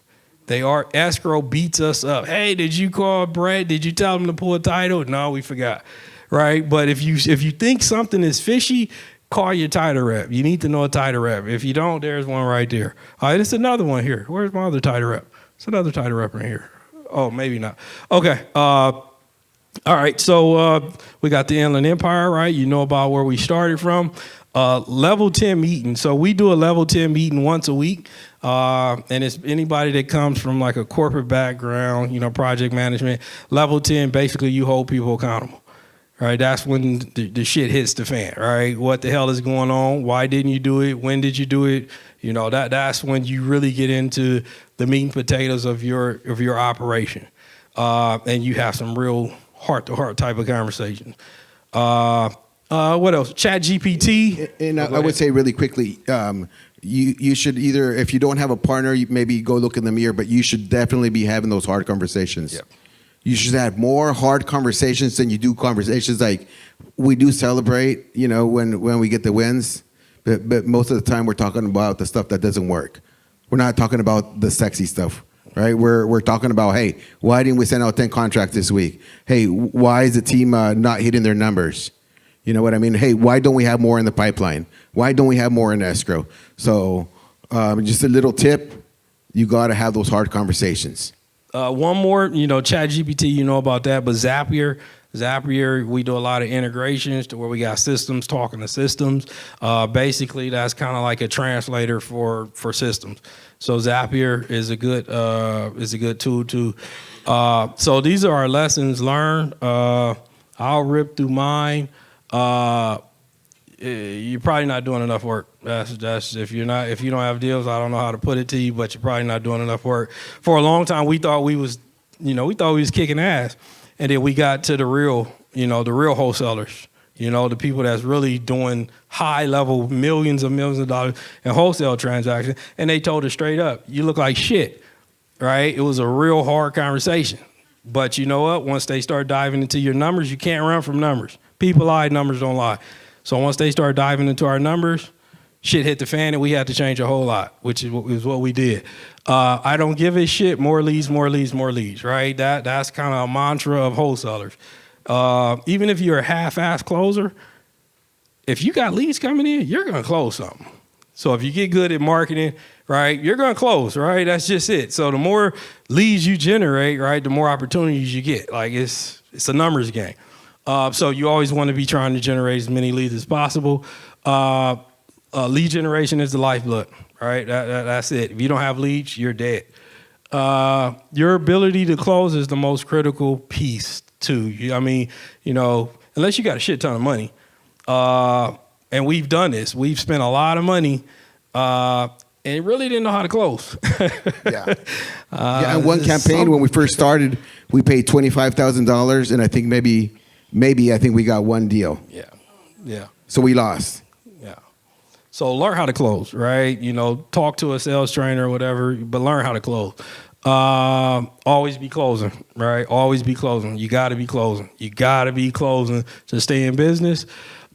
Escrow beats us up. Hey, did you call Brett? Did you tell him to pull a title? No, we forgot. Right? But if you think something is fishy, call your title rep. You need to know a title rep. If you don't, there's one right there. All right, it's another one here. Where's my other title rep? It's another title rep right here. Oh, maybe not. Okay. All right, so we got the Inland Empire, right? You know about where we started from. Level 10 meeting. So we do a level 10 meeting once a week. And it's anybody that comes from like a corporate background, project management. Level 10, basically you hold people accountable. Right, that's when the shit hits the fan. Right, what the hell is going on? Why didn't you do it? When did you do it? That's when you really get into the meat and potatoes of your operation, and you have some real heart-to-heart type of conversations. What else? Chat GPT. And I would say really quickly, you should either, if you don't have a partner, maybe go look in the mirror, but you should definitely be having those hard conversations. Yep. You should have more hard conversations than you do conversations. Like, we do celebrate, when we get the wins, but most of the time we're talking about the stuff that doesn't work. We're not talking about the sexy stuff, right? We're talking about, hey, why didn't we send out 10 contracts this week? Hey, why is the team not hitting their numbers? You know what I mean? Hey, why don't we have more in the pipeline? Why don't we have more in escrow? So just a little tip, you got to have those hard conversations. One more, ChatGPT, you know about that, but Zapier, we do a lot of integrations to where we got systems talking to systems. Basically, that's kind of like a translator for systems. So Zapier is a good tool too. So these are our lessons learned. I'll rip through mine. You're probably not doing enough work. That's if you don't have deals, I don't know how to put it to you, but you're probably not doing enough work. For a long time, we thought we was kicking ass, and then we got to the real wholesalers. The people that's really doing high level millions of dollars in wholesale transactions, and they told us straight up, you look like shit, right? It was a real hard conversation. But you know what? Once they start diving into your numbers, you can't run from numbers. People lie, numbers don't lie. So once they start diving into our numbers, shit hit the fan, and we had to change a whole lot, which is what we did. I don't give a shit. More leads, more leads, more leads, right? That's kind of a mantra of wholesalers. Even if you're a half-ass closer, if you got leads coming in, you're going to close something. So if you get good at marketing, right, you're going to close, right? That's just it. So the more leads you generate, right, the more opportunities you get. Like, it's a numbers game. So you always want to be trying to generate as many leads as possible. Lead generation is the lifeblood, right? That's it. If you don't have leads, you're dead. Your ability to close is the most critical piece too. I mean, unless you got a shit ton of money, and we've done this. We've spent a lot of money, and really didn't know how to close. Yeah. And one campaign when we first started, we paid $25,000, and I think maybe we got one deal. Yeah. So we lost. Yeah. So learn how to close, right? Talk to a sales trainer or whatever, but learn how to close. Always be closing, right? Always be closing. You got to be closing. You got to be closing to stay in business.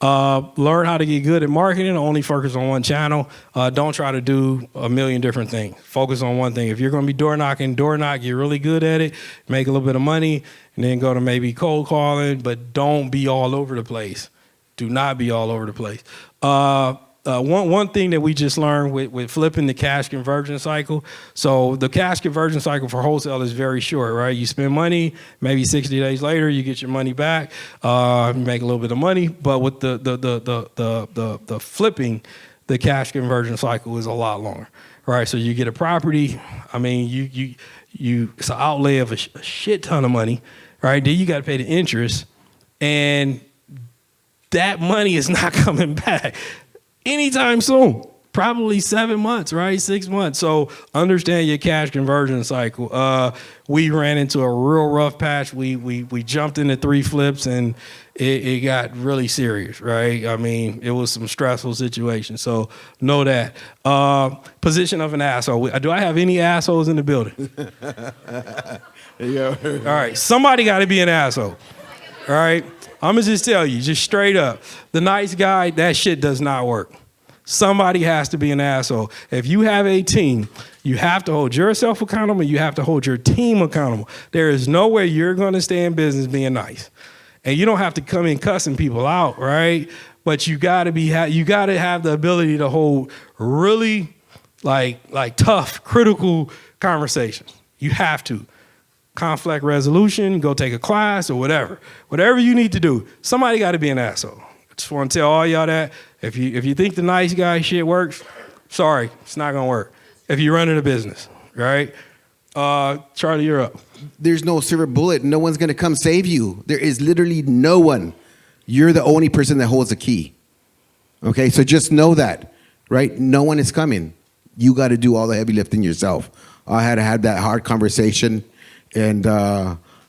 Learn how to get good at marketing. Only focus on one channel. Don't try to do a million different things. Focus on one thing. If you're going to be door knock, get really good at it, make a little bit of money, and then go to maybe cold calling, but don't be all over the place. Do not be all over the place. One thing that we just learned with flipping the cash conversion cycle. So the cash conversion cycle for wholesale is very short, right? You spend money, maybe 60 days later, you get your money back, you make a little bit of money. But with the flipping, the cash conversion cycle is a lot longer, right? So you get a property. I mean, you it's an outlay of a shit ton of money, right? Then you got to pay the interest, and that money is not coming back anytime soon. Probably 7 months, right? 6 months. So understand your cash conversion cycle. We ran into a real rough patch. We jumped into 3 flips, and it got really serious, right? I mean, it was some stressful situations. So know that. Position of an asshole. Do I have any assholes in the building? Yeah. All right. Somebody got to be an asshole. All right. I'm going to just tell you, just straight up, the nice guy, that shit does not work. Somebody has to be an asshole. If you have a team, you have to hold yourself accountable. You have to hold your team accountable. There is no way you're going to stay in business being nice. And you don't have to come in cussing people out, right? But you got to have the ability to hold really like tough, critical conversations. You have to. Conflict resolution, go take a class or whatever you need to do. Somebody got to be an asshole. I just want to tell all y'all that if you think the nice guy shit works, sorry, it's not gonna work. If you're running a business, right? Charlie, you're up. There's no silver bullet. No one's gonna come save you. There is literally no one. You're the only person that holds the key. Okay, so just know that, right? No one is coming. You got to do all the heavy lifting yourself. I had to have that hard conversation. And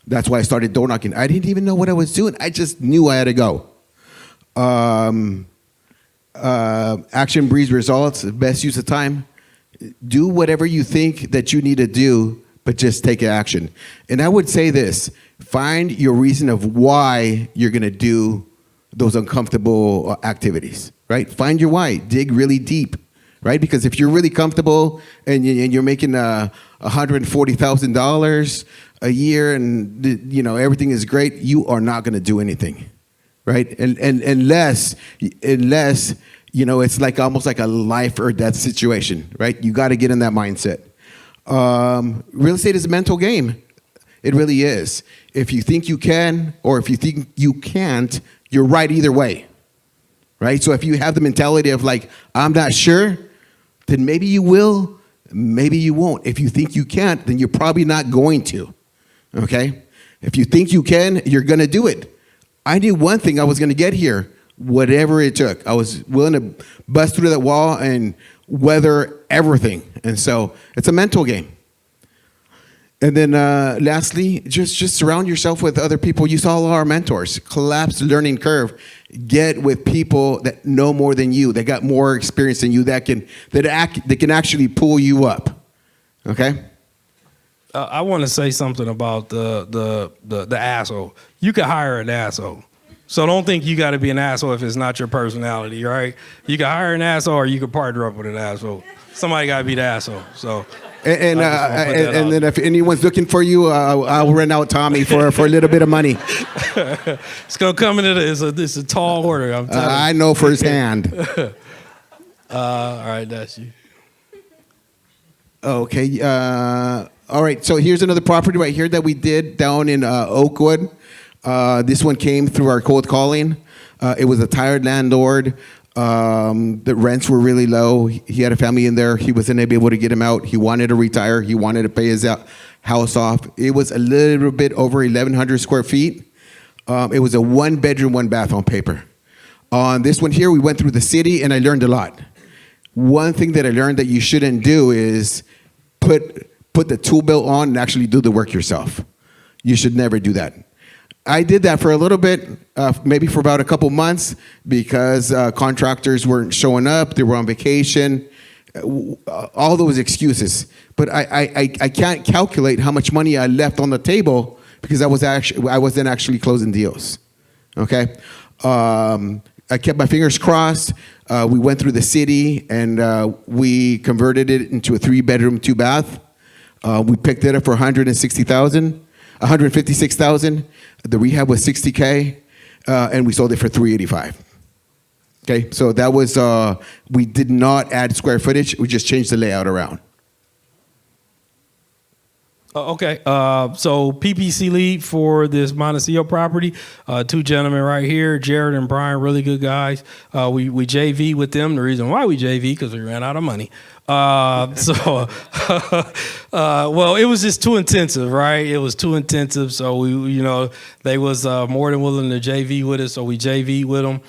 that's why I started door knocking. I didn't even know what I was doing. I just knew I had to go. Action breeds results. Best use of time. Do whatever you think that you need to do, but just take action. And I would say this: find your reason of why you're going to do those uncomfortable activities. Right? Find your why. Dig really deep. Right? Because if you're really comfortable and you're making $140,000 a year, and everything is great, you are not going to do anything. Right? And unless it's like almost like a life or death situation, right? You got to get in that mindset. Real estate is a mental game. It really is. If you think you can, or if you think you can't, you're right either way, right? So if you have the mentality of like, I'm not sure, then maybe you will, maybe you won't. If you think you can't, then you're probably not going to, okay? If you think you can, you're going to do it. I knew one thing: I was going to get here, whatever it took. I was willing to bust through that wall and weather everything. And so it's a mental game. And then lastly, just surround yourself with other people. You saw all our mentors. Collapse the learning curve. Get with people that know more than you, that got more experience than you, that can actually pull you up. Okay? I want to say something about the asshole. You can hire an asshole. So don't think you got to be an asshole if it's not your personality, right? You can hire an asshole, or you can partner up with an asshole. Somebody got to be the asshole. So and then if anyone's looking for you, I'll rent out Tommy for a little bit of money. It's gonna come into it's a tall order. I'm telling you. I know firsthand. All right, that's you. Okay. All right. So here's another property right here that we did down in Oakwood. This one came through our cold calling. It was a tired landlord. The rents were really low. He had a family in there. He wasn't able to get him out. He wanted to retire. He wanted to pay his house off. It was a little bit over 1,100 square feet. It was a 1-bedroom, 1-bath on paper. On this one here, we went through the city, and I learned a lot. One thing that I learned that you shouldn't do is put the tool belt on and actually do the work yourself. You should never do that. I did that for a little bit, maybe for about a couple months, because contractors weren't showing up. They were on vacation. All those excuses. But I can't calculate how much money I left on the table because I wasn't actually closing deals. Okay? I kept my fingers crossed. We went through the city, and we converted it into a 3-bedroom, 2-bath. We picked it up for $156,000. The rehab was $60K, and we sold it for $385. Okay, so that was we did not add square footage. We just changed the layout around. Okay, so PPC lead for this Montecito property, 2 gentlemen right here, Jared and Brian, really good guys. We JV with them. The reason why we JV, because we ran out of money. Well, it was just too intensive, right? It was too intensive, so they was more than willing to JV with us, so we JV with them.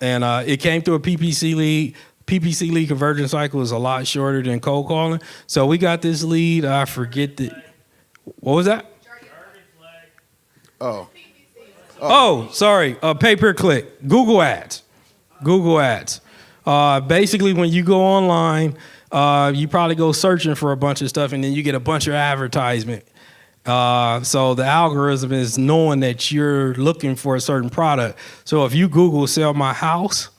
And it came through a PPC lead. PPC lead conversion cycle is a lot shorter than cold calling. So we got this lead. I forget what was that? Oh, sorry. Pay-per-click. Google Ads. Basically, when you go online, you probably go searching for a bunch of stuff, and then you get a bunch of advertisement. So the algorithm is knowing that you're looking for a certain product. So if you Google "sell my house,"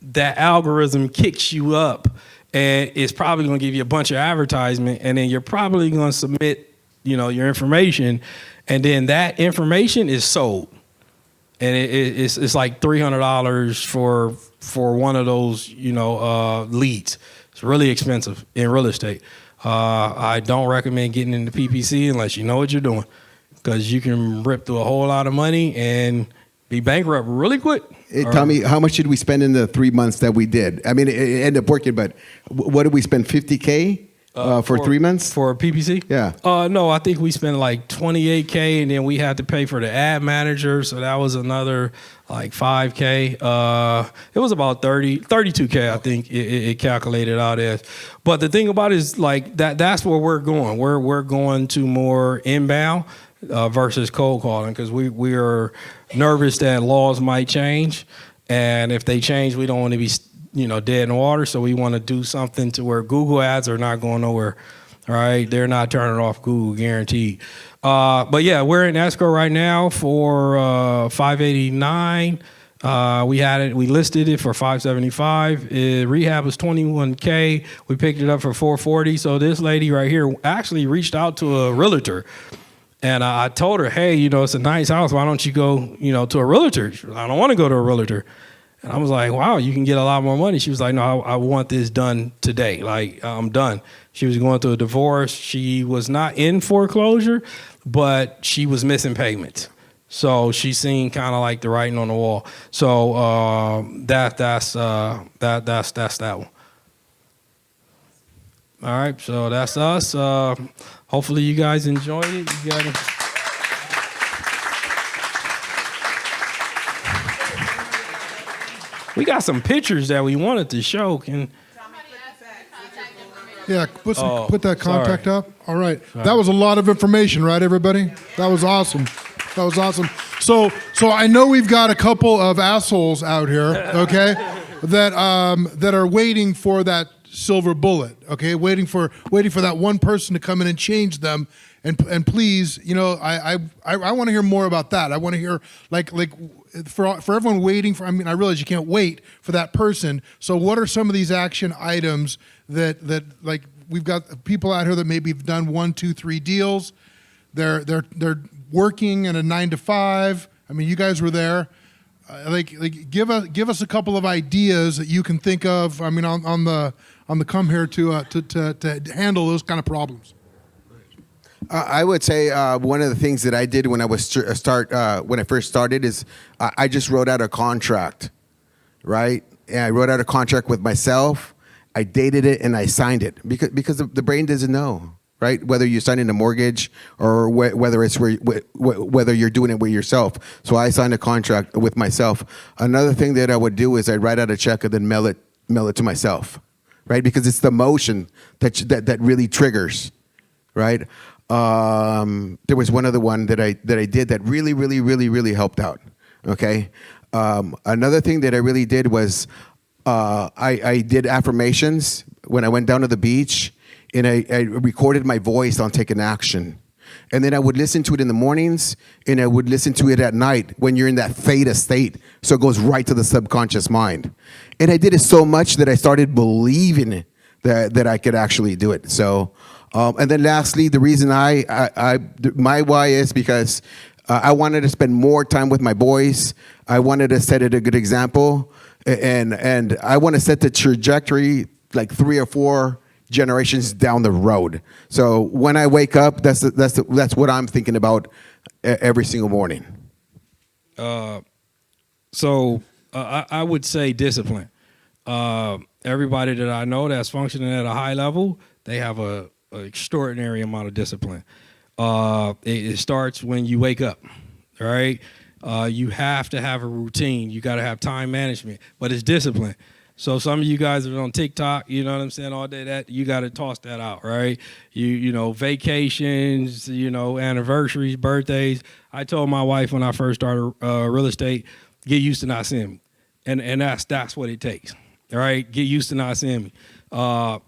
that algorithm kicks you up, and it's probably going to give you a bunch of advertisement, and then you're probably going to submit, your information, and then that information is sold, and it's like $300 for one of those, leads. It's really expensive in real estate. I don't recommend getting into PPC unless you know what you're doing, because you can rip through a whole lot of money and be bankrupt really quick. Hey, tell me, how much did we spend in the 3 months that we did? I mean, it ended up working, but what did we spend, $50K for 3 months? For PPC? Yeah. No, I think we spent like $28K, and then we had to pay for the ad manager, so that was another like $5K. It was about $32K, I think it calculated out as. But the thing about it is like that's where we're going. We're going to more inbound versus cold calling, because we are nervous that laws might change, And if they change, we don't want to be, dead in the water. So we want to do something to where Google ads are not going nowhere. All right, they're not turning off Google, guaranteed. But yeah, we're in escrow right now for 589. We listed it for 575. Rehab was 21K. We picked it up for 440. So this lady right here actually reached out to a realtor. And I told her, hey, it's a nice house. Why don't you go, to a realtor? I don't want to go to a realtor. And I was like, wow, you can get a lot more money. She was like, no, I want this done today. Like, I'm done. She was going through a divorce. She was not in foreclosure, but she was missing payments. So she seen kind of like the writing on the wall. So that's that one. All right, so that's us. Hopefully you guys enjoyed it. You got it. We got some pictures that we wanted to show. Yeah, put that contact sorry. up. All right. That was a lot of information, right, everybody? That was awesome. That was awesome. So I know we've got a couple of assholes out here, okay, that are waiting for that silver bullet, okay, waiting for that one person to come in and change them. And please, I want to hear more about that. I want to hear like for everyone waiting for. I mean, I realize you can't wait for that person. So what are some of these action items that like we've got people out here that maybe have done 1, 2, 3 deals. They're working in a 9 to 5. I mean, you guys were there. Give us a couple of ideas that you can think of. I mean, on the come here to handle those kind of problems. I would say one of the things that I did when I was when I first started is I just wrote out a contract, right? And I wrote out a contract with myself. I dated it and I signed it because the brain doesn't know, right? Whether you're signing a mortgage or whether it's whether you're doing it with yourself. So I signed a contract with myself. Another thing that I would do is I'd write out a check and then mail it to myself, right? Because it's the emotion that really triggers, right? There was one other one that I did that really helped out. Okay. Another thing that I really did was I did affirmations when I went down to the beach, and I recorded my voice on taking action. And then I would listen to it in the mornings, and I would listen to it at night when you're in that theta state. So it goes right to the subconscious mind. And I did it so much that I started believing that I could actually do it. So, and then lastly, the reason my why is because I wanted to spend more time with my boys. I wanted to set it a good example, and I want to set the trajectory like 3 or 4 generations down the road. So when I wake up, that's what I'm thinking about every single morning. So I would say discipline. Everybody that I know that's functioning at a high level, they have an extraordinary amount of discipline. It starts when you wake up, right? You have to have a routine. You got to have time management, but it's discipline. So some of you guys are on TikTok, you know what I'm saying, all day, that you got to toss that out, right? You know, vacations, anniversaries, birthdays. I told my wife when I first started real estate, get used to not seeing me. And that's what it takes. All right, get used to not seeing me.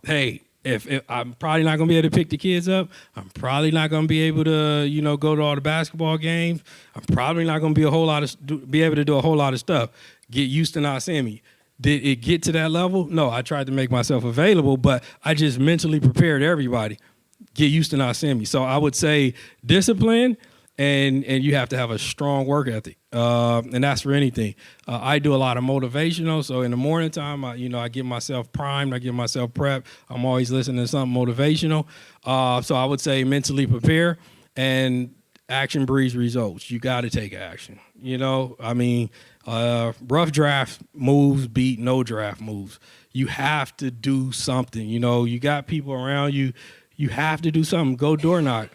Hey, if I'm probably not gonna be able to pick the kids up, I'm probably not gonna be able to, go to all the basketball games. I'm probably not gonna be able to do a whole lot of stuff. Get used to not seeing me. Did it get to that level? No, I tried to make myself available, but I just mentally prepared everybody. Get used to not seeing me. So I would say discipline, and you have to have a strong work ethic, and that's for anything. I do a lot of motivational, so in the morning time, I get myself primed, I get myself prepped. I'm always listening to something motivational. So I would say mentally prepare, and action breeds results. You got to take action. Rough draft moves beat no draft moves. You have to do something. You got people around you. You have to do something. Go door knock.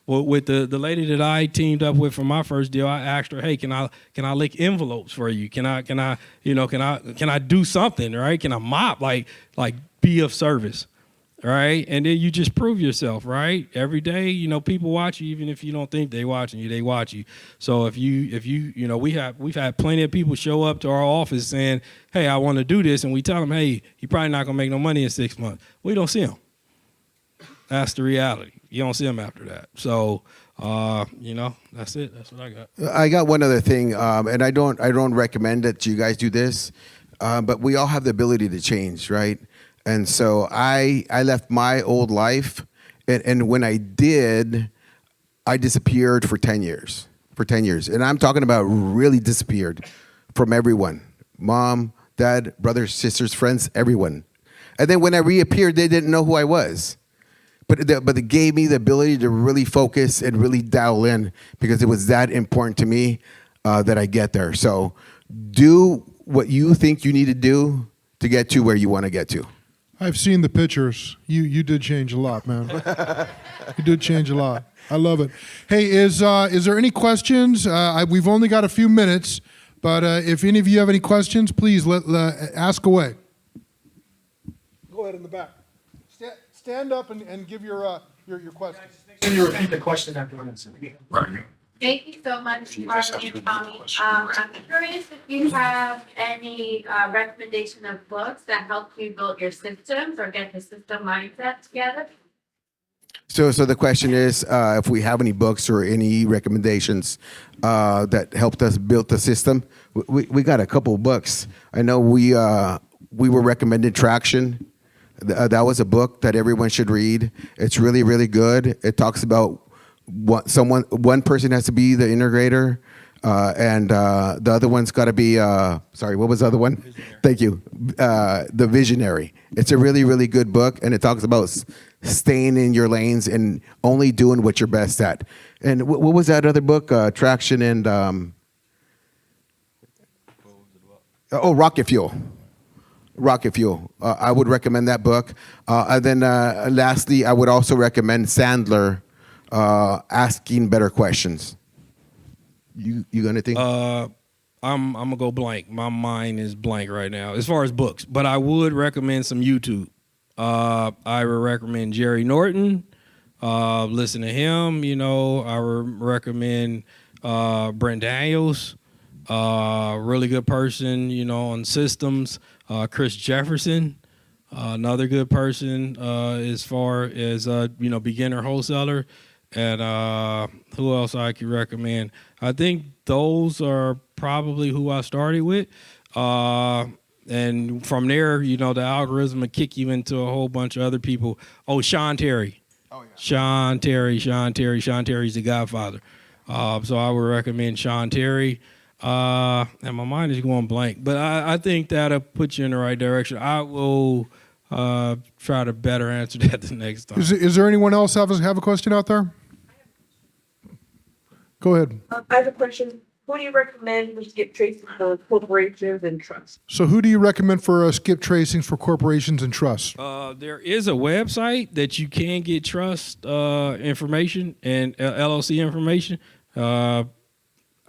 With the lady that I teamed up with for my first deal, I asked her, "Hey, can I lick envelopes for you? Can I do something, right? Can I mop, like be of service?" right? And then you just prove yourself, right? Every day, people watch you, even if you don't think they watching you, they watch you. So if you, we've had plenty of people show up to our office saying, "Hey, I want to do this," and we tell them, "Hey, you're probably not gonna make no money in 6 months." We don't see them. That's the reality. You don't see them after that. So, that's it. That's what I got. I got one other thing, and I don't recommend that you guys do this, but we all have the ability to change, right? And so I left my old life, and when I did, I disappeared for 10 years. For 10 years, and I'm talking about really disappeared from everyone, mom, dad, brothers, sisters, friends, everyone. And then when I reappeared, they didn't know who I was. But it gave me the ability to really focus and really dial in because it was that important to me that I get there. So do what you think you need to do to get to where you want to get to. I've seen the pictures. You did change a lot, man. You did change a lot. I love it. Hey, is there any questions? We've only got a few minutes, but if any of you have any questions, please ask away. Go ahead in the back. Stand up and give your question. Can you repeat the question afterwards? Thank you so much, Marley and Tommy. I'm curious if you have any recommendation of books that help you build your systems or get the system mindset together. So the question is, if we have any books or any recommendations that helped us build the system. We got a couple of books. I know we were recommended Traction. That was a book that everyone should read. It's really, really good. It talks about one person has to be the integrator, and the other one's got to be. Sorry, what was the other one? Visionary. Thank you. The Visionary. It's a really, really good book, and it talks about staying in your lanes and only doing what you're best at. And what was that other book? Traction and Rocket Fuel. Rocket Fuel. I would recommend that book. And then lastly, I would also recommend Sandler, Asking Better Questions. You got anything? I'm gonna go blank. My mind is blank right now as far as books, but I would recommend some YouTube. I would recommend Jerry Norton. Listen to him. I would recommend Brent Daniels. Really good person. On systems. Chris Jefferson, another good person as far as beginner wholesaler, and who else I could recommend? I think those are probably who I started with, and from there, the algorithm will kick you into a whole bunch of other people. Oh, Sean Terry. Oh, yeah. Sean Terry's the Godfather. So I would recommend Sean Terry. And my mind is going blank, but I think that'll put you in the right direction. I will try to better answer that the next time. Is there anyone else have a question out there? Go ahead. I have a question. Who do you recommend for skip tracing for corporations and trusts? So who do you recommend for skip tracings for corporations and trusts? There is a website that you can get trust information and LLC information.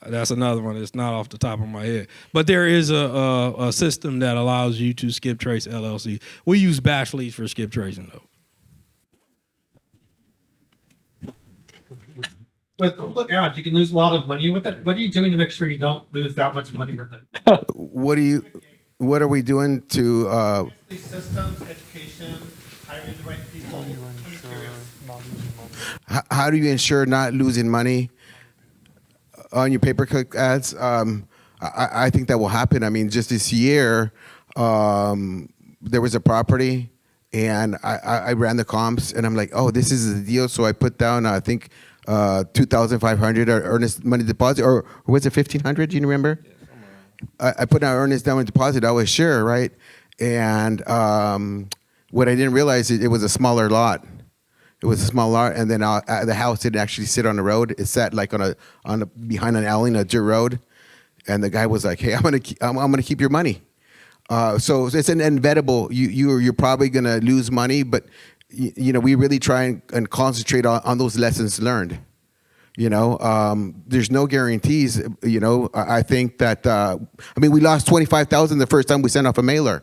That's another one that's not off the top of my head. But there is a system that allows you to skip trace LLC. We use batch leads for skip tracing, though. With yeah, you can lose a lot of money with it. What are you doing to make sure you don't lose that much money with it? What are we doing to? Systems, education, hiring the right people. How do you ensure not losing money on your pay-per-click ads? I think that will happen. I mean, just this year, there was a property, and I ran the comps, and I'm like, oh, this is the deal. So I put down, I think, $2,500 earnest money deposit, or was it $1,500? Do you remember? Yeah, I put down earnest down deposit. I was sure, right? And what I didn't realize, it was a smaller lot. It was a small lot, and then the house didn't actually sit on the road. It sat like on a behind an alley, on a dirt road, and the guy was like, "Hey, I'm gonna keep your money." So it's an inevitable. You're probably gonna lose money, but we really try and concentrate on those lessons learned. There's no guarantees. I think that we lost 25,000 the first time we sent off a mailer.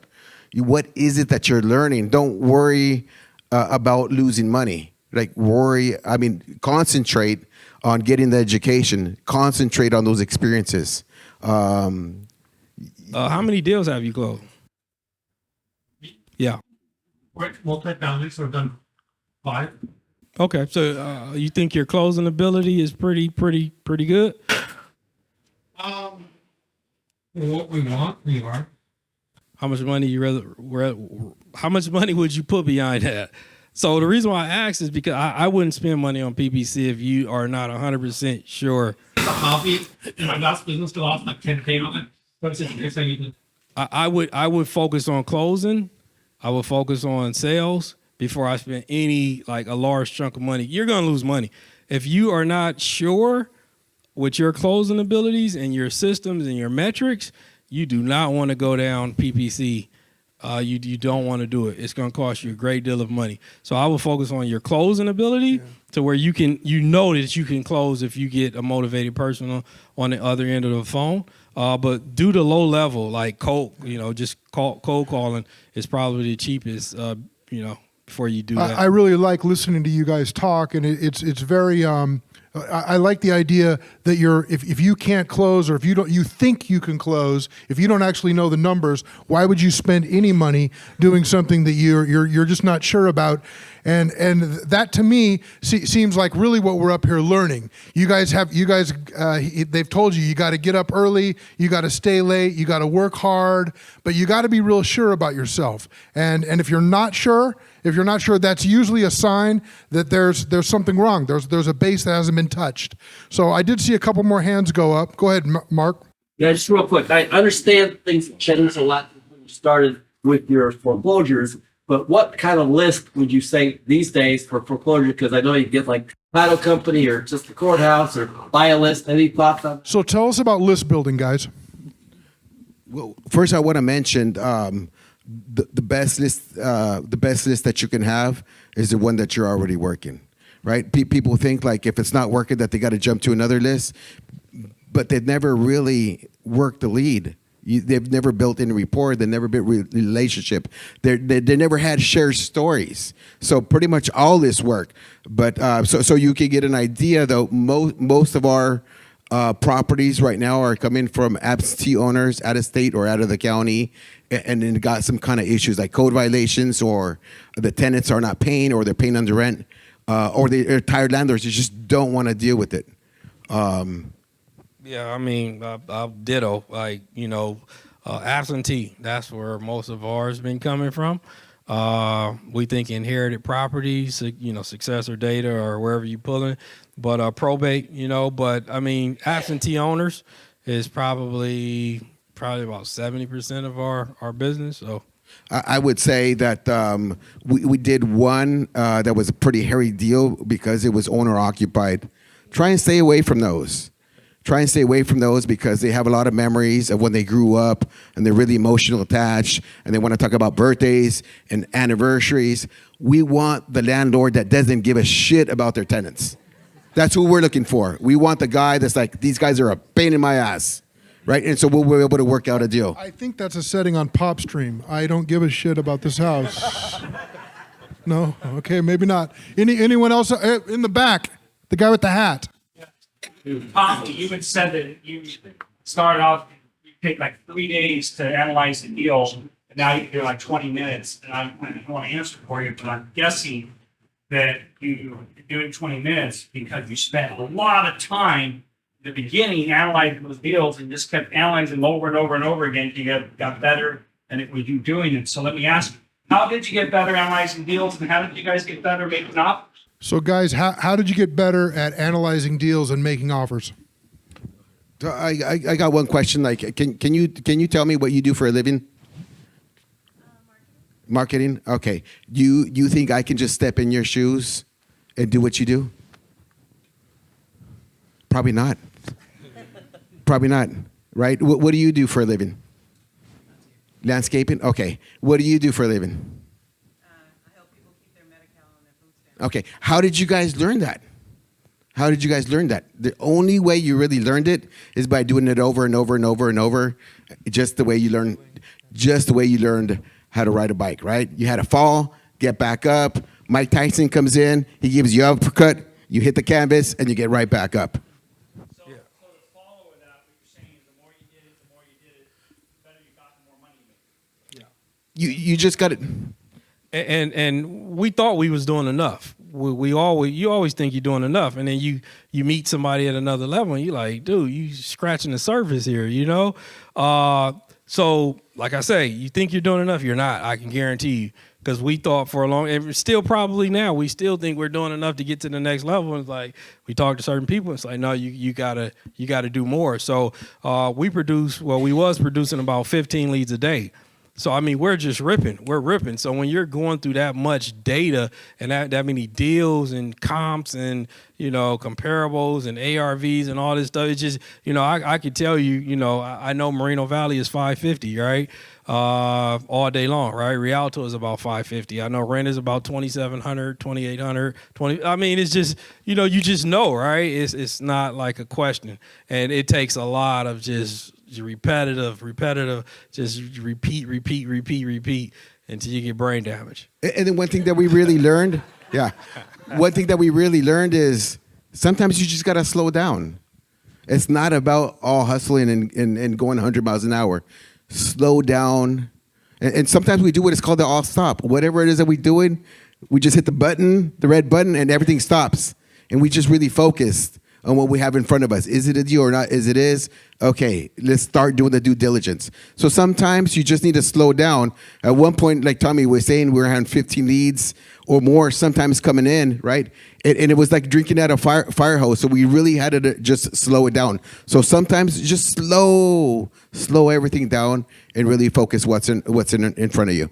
What is it that you're learning? Don't worry about losing money. Like concentrate on getting the education. Concentrate on those experiences. How many deals have you closed? Yeah. Multi-families have done 5. Okay, so you think your closing ability is pretty good? What we want, we are. How much money how much money would you put behind that? So the reason why I asked is because I wouldn't spend money on PPC if you are not 100% sure. It's a hobby. My last business lost like 10K on it. But it's a I would focus on closing. I would focus on sales before I spend any like a large chunk of money. You're gonna lose money if you are not sure with your closing abilities and your systems and your metrics. You do not want to go down PPC. You don't want to do it. It's going to cost you a great deal of money. So I will focus on your closing ability to where you know that you can close if you get a motivated person on the other end of the phone. But do the low level like cold calling is probably the cheapest. Before you do that. I really like listening to you guys talk, and it's very. I like the idea that if you can't close, or if you think you can close, if you don't actually know the numbers, why would you spend any money doing something that you're just not sure about? And that to me seems like really what we're up here learning. They've told you got to get up early, you got to stay late, you got to work hard, but you got to be real sure about yourself. And if you're not sure, that's usually a sign that there's something wrong. There's a base that hasn't been touched. So I did see a couple more hands go up. Go ahead, Mark. Yeah, just real quick. I understand things changed a lot when you started with your foreclosures, but what kind of list would you say these days for foreclosure? Because I know you get like title company or just the courthouse or buy a list. Any thoughts on? So tell us about list building, guys. Well, first I want to mention the best list that you can have is the one that you're already working, right? People think like if it's not working that they got to jump to another list, but they've never really worked the lead. They've never built any rapport. They've never built relationship. They never had shared stories. So pretty much all this work. But so you can get an idea though. Most of our properties right now are coming from absentee owners out of state or out of the county, and then got some kind of issues like code violations, or the tenants are not paying, or they're paying under rent, or they're tired landlords. You just don't want to deal with it. Yeah, I mean, I'll ditto. Like, absentee. That's where most of ours been coming from. We think inherited properties, successor data or wherever you pulling, but probate. But I mean, absentee owners is probably about 70% of our business. So I would say that we did one that was a pretty hairy deal because it was owner occupied. Try and stay away from those. Try and stay away from those because they have a lot of memories of when they grew up and they're really emotional attached and they want to talk about birthdays and anniversaries. We want the landlord that doesn't give a shit about their tenants. That's who we're looking for. We want the guy that's like, these guys are a pain in my ass, right? And so we'll be able to work out a deal. I think that's a setting on PopStream. I don't give a shit about this house. No? Okay, maybe not. Anyone else in the back? The guy with the hat. Tom, you had said that you started off, you take like 3 days to analyze the deal, and now you're like 20 minutes. And I don't want to answer for you, but I'm guessing that you're doing 20 minutes because you spent a lot of time at the beginning analyzing those deals and just kept analyzing them over and over and over again until you got better, and it was you doing it. So let me ask you, how did you get better analyzing deals, and how did you guys get better making offers? So guys, how did you get better at analyzing deals and making offers? So I got one question. Like, can you tell me what you do for a living? Marketing. Okay. You think I can just step in your shoes and do what you do? Probably not. Probably not. Right? What do you do for a living? Landscaping. Okay. What do you do for a living? Okay, how did you guys learn that? How did you guys learn that? The only way you really learned it is by doing it over and over and over and over. Just the way you learned how to ride a bike, right? You had to fall, get back up, Mike Tyson comes in, he gives you an uppercut, you hit the canvas, and you get right back up. So to follow with that, what you're saying is the more you did it, the better you got, the more money you made. You just got it. And we thought we was doing enough. You always think you're doing enough, and then you meet somebody at another level, and you're like, dude, you scratching the surface here, you know. So like I say, you think you're doing enough, you're not. I can guarantee you, because we thought for a long, and still probably now, we still think we're doing enough to get to the next level. And it's like we talk to certain people, it's like, no, you gotta do more. So we was producing about 15 leads a day. So, I mean, we're just ripping. We're ripping. So when you're going through that much data and that many deals and comps and, you know, comparables and ARVs and all this stuff, it's just, you know, I could tell you, you know, I know Moreno Valley is 550, right? All day long, right? Rialto is about 550. I know rent is about 2,700, 2,800, 20. I mean, it's just, you know, you just know, right? It's not like a question. And it takes a lot of just repetitive, just repeat until you get brain damage. And then one thing that we really learned, one thing that we really learned is sometimes you just got to slow down. It's not about all hustling and going 100 miles an hour. Slow down. And sometimes we do what is called the all stop. Whatever it is that we're doing, we just hit the button, the red button, and everything stops. And we just really focused on what we have in front of us. Is it a deal or not? Is? Okay, let's start doing the due diligence. So sometimes you just need to slow down. At one point, like Tommy was saying, we were having 15 leads or more sometimes coming in, right? And it was like drinking at a fire hose. So we really had to just slow it down. So sometimes just slow everything down and really focus what's in front of you.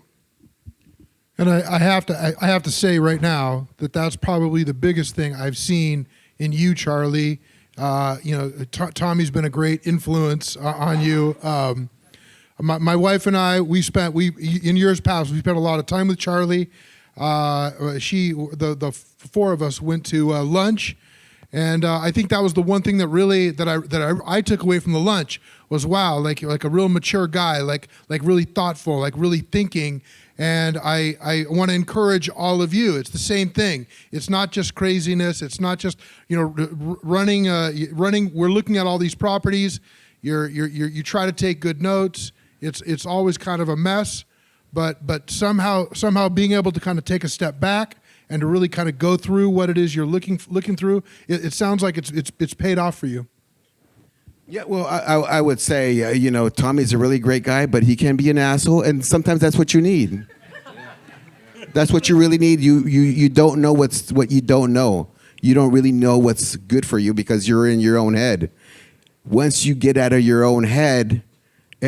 And I have to say right now that that's probably the biggest thing I've seen in you, Charlie. You know, Tommy's been a great influence on you. My wife and I, in years past, we spent a lot of time with Charlie. The four of us went to lunch, and I think that was the one thing that I took away from the lunch was, wow, like a real mature guy, like really thoughtful, like really thinking. And I want to encourage all of you. It's the same thing. It's not just craziness. It's not just, you know, running. We're looking at all these properties. You try to take good notes. It's always kind of a mess, but somehow being able to kind of take a step back and to really kind of go through what it is you're looking through. It sounds like it's paid off for you. Yeah, well, I would say, you know, Tommy's a really great guy, but he can be an asshole, and sometimes that's what you need. That's what you really need. You don't know what you don't know. You don't really know what's good for you because you're in your own head. Once you get out of your own head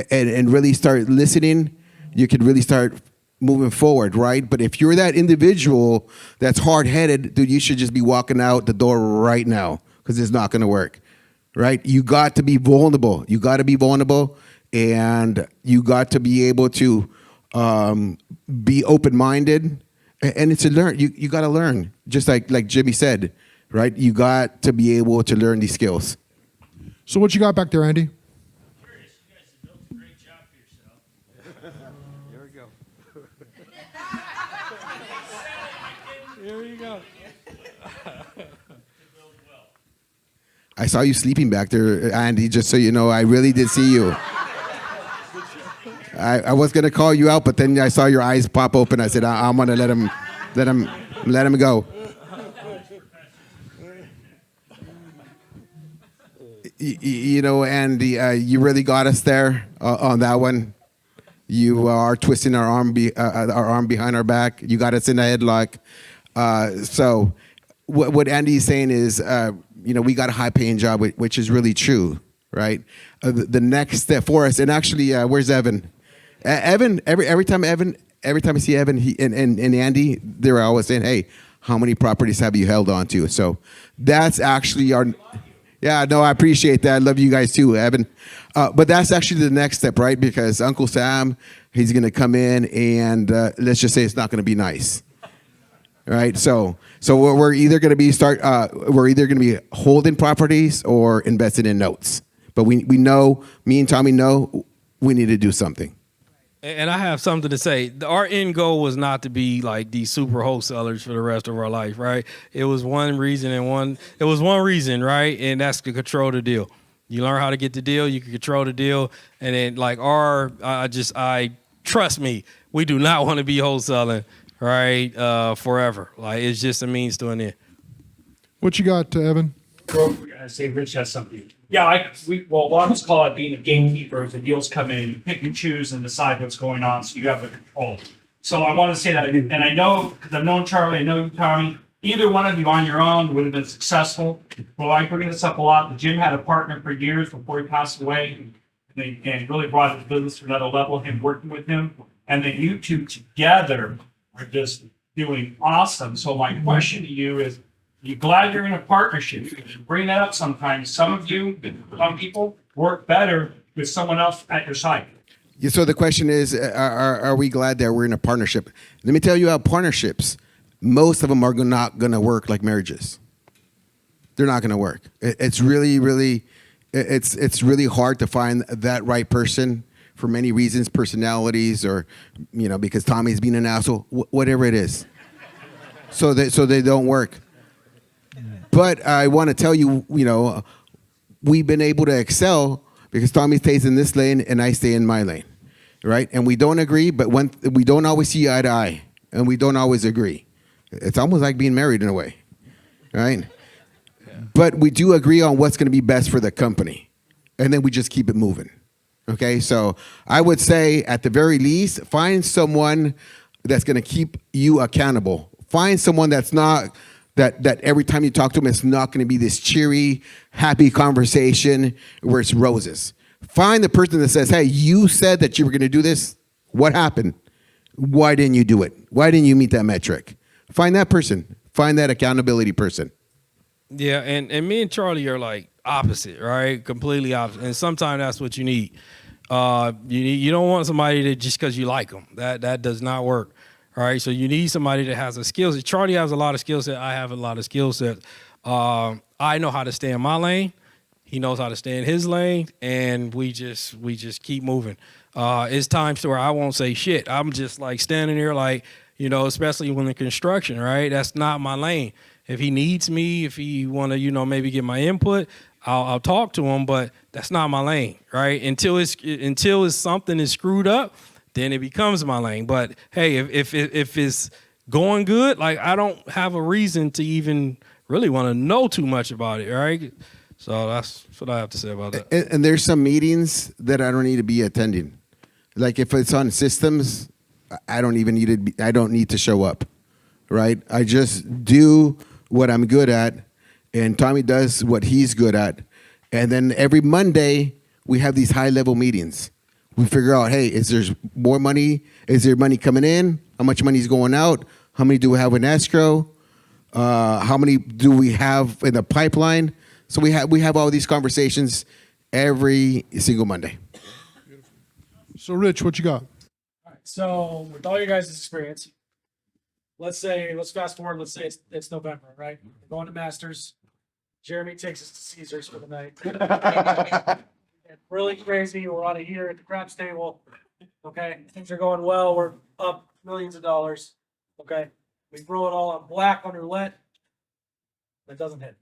and really start listening, you can really start moving forward, right? But if you're that individual that's hard-headed, dude, you should just be walking out the door right now because it's not going to work. Right? You got to be vulnerable. You got to be vulnerable, and you got to be able to be open-minded. And it's a learn. You got to learn, just like Jimmy said, right? You got to be able to learn these skills. So what you got back there, Andy? You guys have built a great job for yourself. Here we go. Here we go. I saw you sleeping back there, Andy, just so you know. I really did see you. I was going to call you out, but then I saw your eyes pop open. I said, I'm going to let him go. You know, Andy, you really got us there on that one. You are twisting our arm behind our back. You got us in a headlock. So what Andy's saying is, you know, we got a high-paying job, which is really true, right? The next step for us, and actually, where's Evan? Evan, every time I see Evan and Andy, they're always saying, "Hey, how many properties have you held on to?" So that's actually our. Yeah, no, I appreciate that. I love you guys too, Evan. But that's actually the next step, right? Because Uncle Sam, he's going to come in, and let's just say it's not going to be nice. Right, so we're either going to be holding properties or investing in notes. But we know, me and Tommy know, we need to do something. And I have something to say. Our end goal was not to be like these super wholesalers for the rest of our life, right? It was one reason, right? And that's to control the deal. You learn how to get the deal, you can control the deal, and then like I trust me, we do not want to be wholesaling, right? Forever. Like it's just a means to an end. What you got, Evan? I say Rich has something. Yeah, well, one of us call it being a gamekeeper. As the deals come in, you pick and choose and decide what's going on, so you have the control. So I want to say that, and I know because I've known Charlie, I know you, Tommy. Either one of you on your own would have been successful. Well, I bring this up a lot. Jim had a partner for years before he passed away, and really brought his business to another level. Him working with him, and then you two together are just doing awesome. So my question to you is, you glad you're in a partnership? You bring that up sometimes. Some people work better with someone else at your side. Yeah, so the question is, are we glad that we're in a partnership? Let me tell you how partnerships, most of them are not going to work like marriages. They're not going to work. It's really, really, it's really hard to find that right person for many reasons, personalities, or, because Tommy's being an asshole, whatever it is. So they don't work. But I want to tell you, we've been able to excel because Tommy stays in this lane and I stay in my lane, right? And we don't agree, but when we don't always see eye to eye, and we don't always agree. It's almost like being married in a way, right? Yeah. But we do agree on what's going to be best for the company, and then we just keep it moving. Okay, so I would say at the very least, find someone that's going to keep you accountable. Find someone that's not. That every time you talk to them, it's not going to be this cheery, happy conversation where it's roses. Find the person that says, hey, you said that you were going to do this. What happened? Why didn't you do it? Why didn't you meet that metric? Find that person. Find that accountability person. Yeah, and me and Charlie are like opposite, right? Completely opposite. And sometimes that's what you need. You don't want somebody that just because you like them. That does not work. All right, so you need somebody that has a skill set. Charlie has a lot of skill set. I have a lot of skill sets. I know how to stay in my lane. He knows how to stay in his lane, and we just keep moving. It's times to where I won't say shit. I'm just like standing there, like especially when in construction, right? That's not my lane. If he needs me, if he want to, maybe get my input, I'll talk to him, but that's not my lane, right? Until it's something is screwed up. Then it becomes my lane. But hey, if it's going good, like I don't have a reason to even really want to know too much about it, right? So that's what I have to say about that. And there's some meetings that I don't need to be attending. Like if it's on systems, I don't need to show up, right? I just do what I'm good at, and Tommy does what he's good at. And then every Monday we have these high-level meetings. We figure out, hey, is there more money? Is there money coming in? How much money is going out? How many do we have in escrow? How many do we have in the pipeline? So we have all these conversations every single Monday. So, Rich, what you got? All right. So, with all your guys' experience, let's fast forward. Let's say it's November, right? We're going to Masters. Jeremy takes us to Caesars for the night. It's really crazy. We're on a year at the craps table. Okay, things are going well. We're up millions of dollars. Okay, we throw it all on black on roulette. It doesn't hit.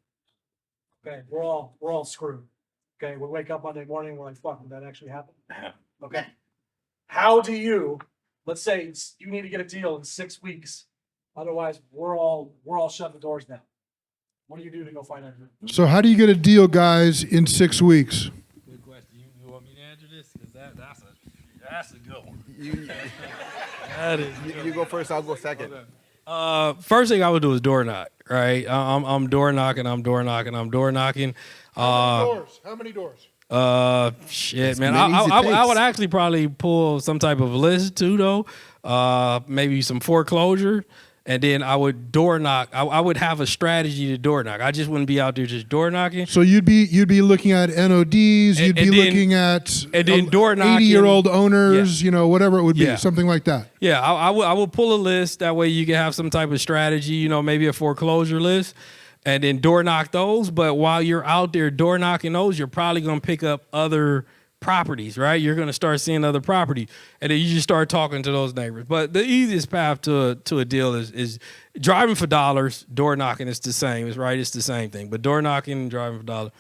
Okay, we're all screwed. Okay, we wake up Monday morning. We're like, "Fuck, did that actually happen?" Okay, how do you? Let's say you need to get a deal in 6 weeks. Otherwise, we're all shutting the doors down. What do you do to go find out? So how do you get a deal, guys, in 6 weeks? Good question. You want me to answer this? Because that's a good one. You go first. I'll go second. First thing I would do is door knock. Right, I'm door knocking. I'm door knocking. How many doors? Shit, man. I would actually probably pull some type of list too, though. Maybe some foreclosure. And then I would door knock. I would have a strategy to door knock. I just wouldn't be out there just door knocking. So you'd be looking at NODs. You'd be looking at and then door knocking 80-year-old owners. Yeah. Whatever it would be, Yeah. something like that. Yeah, I would pull a list. That way you can have some type of strategy. Maybe a foreclosure list, and then door knock those. But while you're out there door knocking those, you're probably gonna pick up other properties, right? You're going to start seeing other property, and then you just start talking to those neighbors. But the easiest path to a deal is driving for dollars. Door knocking is the same. It's right. It's the same thing. But door knocking and driving for dollars,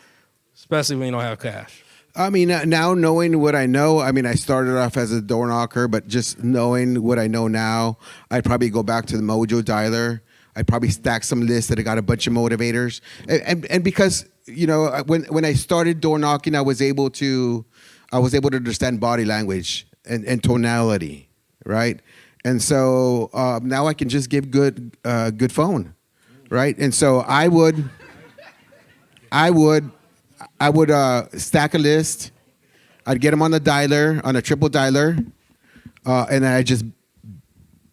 especially when you don't have cash. I mean, now knowing what I know, I mean, I started off as a door knocker, but just knowing what I know now, I'd probably go back to the Mojo dialer. I'd probably stack some lists that I got a bunch of motivators, and because when I started door knocking, I was able to understand body language and tonality, right? And so now I can just give good phone, right? And so I would stack a list. I'd get them on the dialer, on a triple dialer, and then I just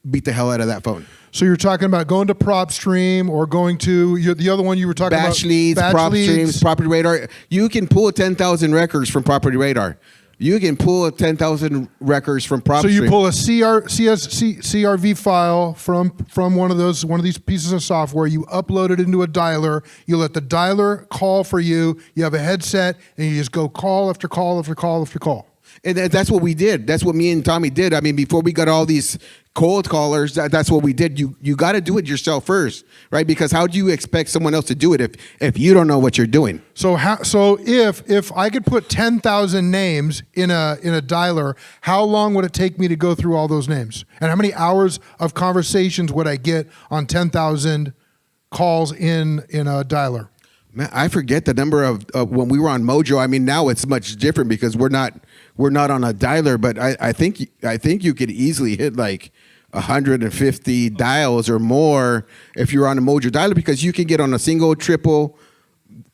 beat the hell out of that phone. So you're talking about going to PropStream or going to the other one you were talking about? Batch leads, PropStreams, Property Radar. You can pull 10,000 records from Property Radar. You can pull 10,000 records from PropStream. So you pull a CRV file from one of these pieces of software. You upload it into a dialer. You let the dialer call for you. You have a headset, and you just go call after call after call after call. And that's what we did. That's what me and Tommy did. I mean, before we got all these cold callers, that's what we did. You got to do it yourself first, right? Because how do you expect someone else to do it if you don't know what you're doing? So if I could put 10,000 names in a dialer, how long would it take me to go through all those names? And how many hours of conversations would I get on 10,000 calls in a dialer? Man, I forget the number of when we were on Mojo. I mean, now it's much different because we're not on a dialer, but I think you could easily hit like 150 dials or more if you're on a Mojo dialer, because you can get on a single, triple.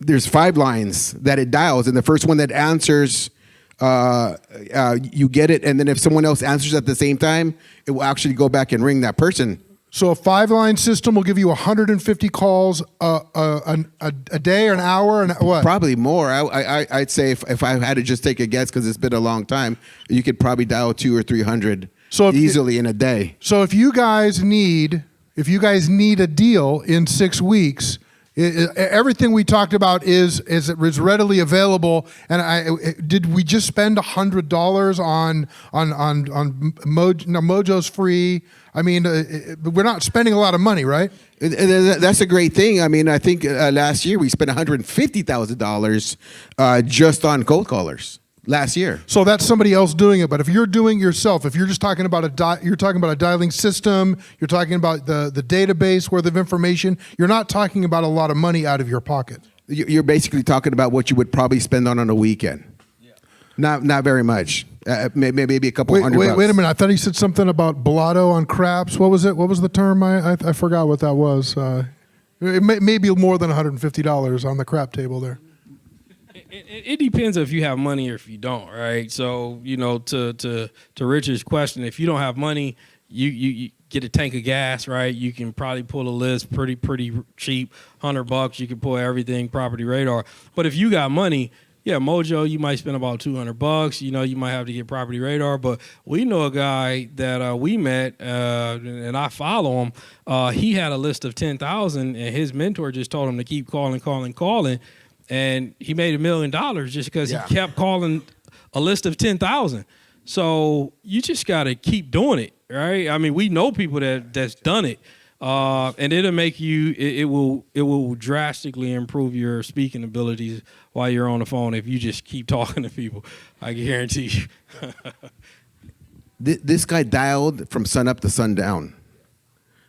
There's 5 lines that it dials, and the first one that answers, you get it, and then if someone else answers at the same time, it will actually go back and ring that person. So a 5-line system will give you 150 calls a day or an hour, and what? Probably more. I'd say if I had to just take a guess, because it's been a long time, you could probably dial 200 or 300 easily in a day. So if you guys need a deal in 6 weeks, everything we talked about is readily available. And did we just spend $100 on Mojo? No, Mojo's free. I mean, we're not spending a lot of money, right? That's a great thing. I mean, I think last year we spent $150,000 just on cold callers last year. So that's somebody else doing it. But if you're doing it yourself, if you're just talking about a dialing system, you're talking about the database worth of information, you're not talking about a lot of money out of your pocket. You're basically talking about what you would probably spend on a weekend. Yeah. Not very much. Maybe a couple $100. Wait a minute. I thought he said something about blotto on craps. What was it? What was the term? I forgot what that was. It may be more than $150 on the crap table there. It depends if you have money or if you don't, right? So, to Richard's question, if you don't have money, you get a tank of gas, right? You can probably pull a list pretty cheap, $100. You can pull everything, Property Radar. But if you got money, yeah, Mojo, you might spend about $200. You might have to get Property Radar. But we know a guy that we met, and I follow him. He had a list of 10,000, and his mentor just told him to keep calling. And he made $1 million just because he kept calling a list of 10,000. So you just got to keep doing it, right? I mean, we know people that's done it. And it'll make you. It will drastically improve your speaking abilities while you're on the phone if you just keep talking to people. I guarantee you. This guy dialed from sun up to sundown,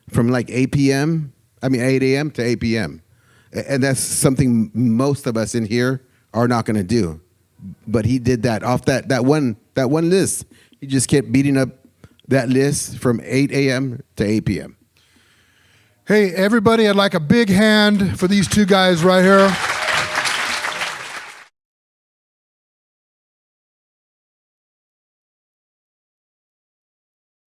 from like 8 a.m. to 8 p.m. And that's something most of us in here are not going to do. But he did that off that one list. He just kept beating up that list from 8 a.m. to 8 p.m. Hey, everybody, I'd like a big hand for these two guys right here.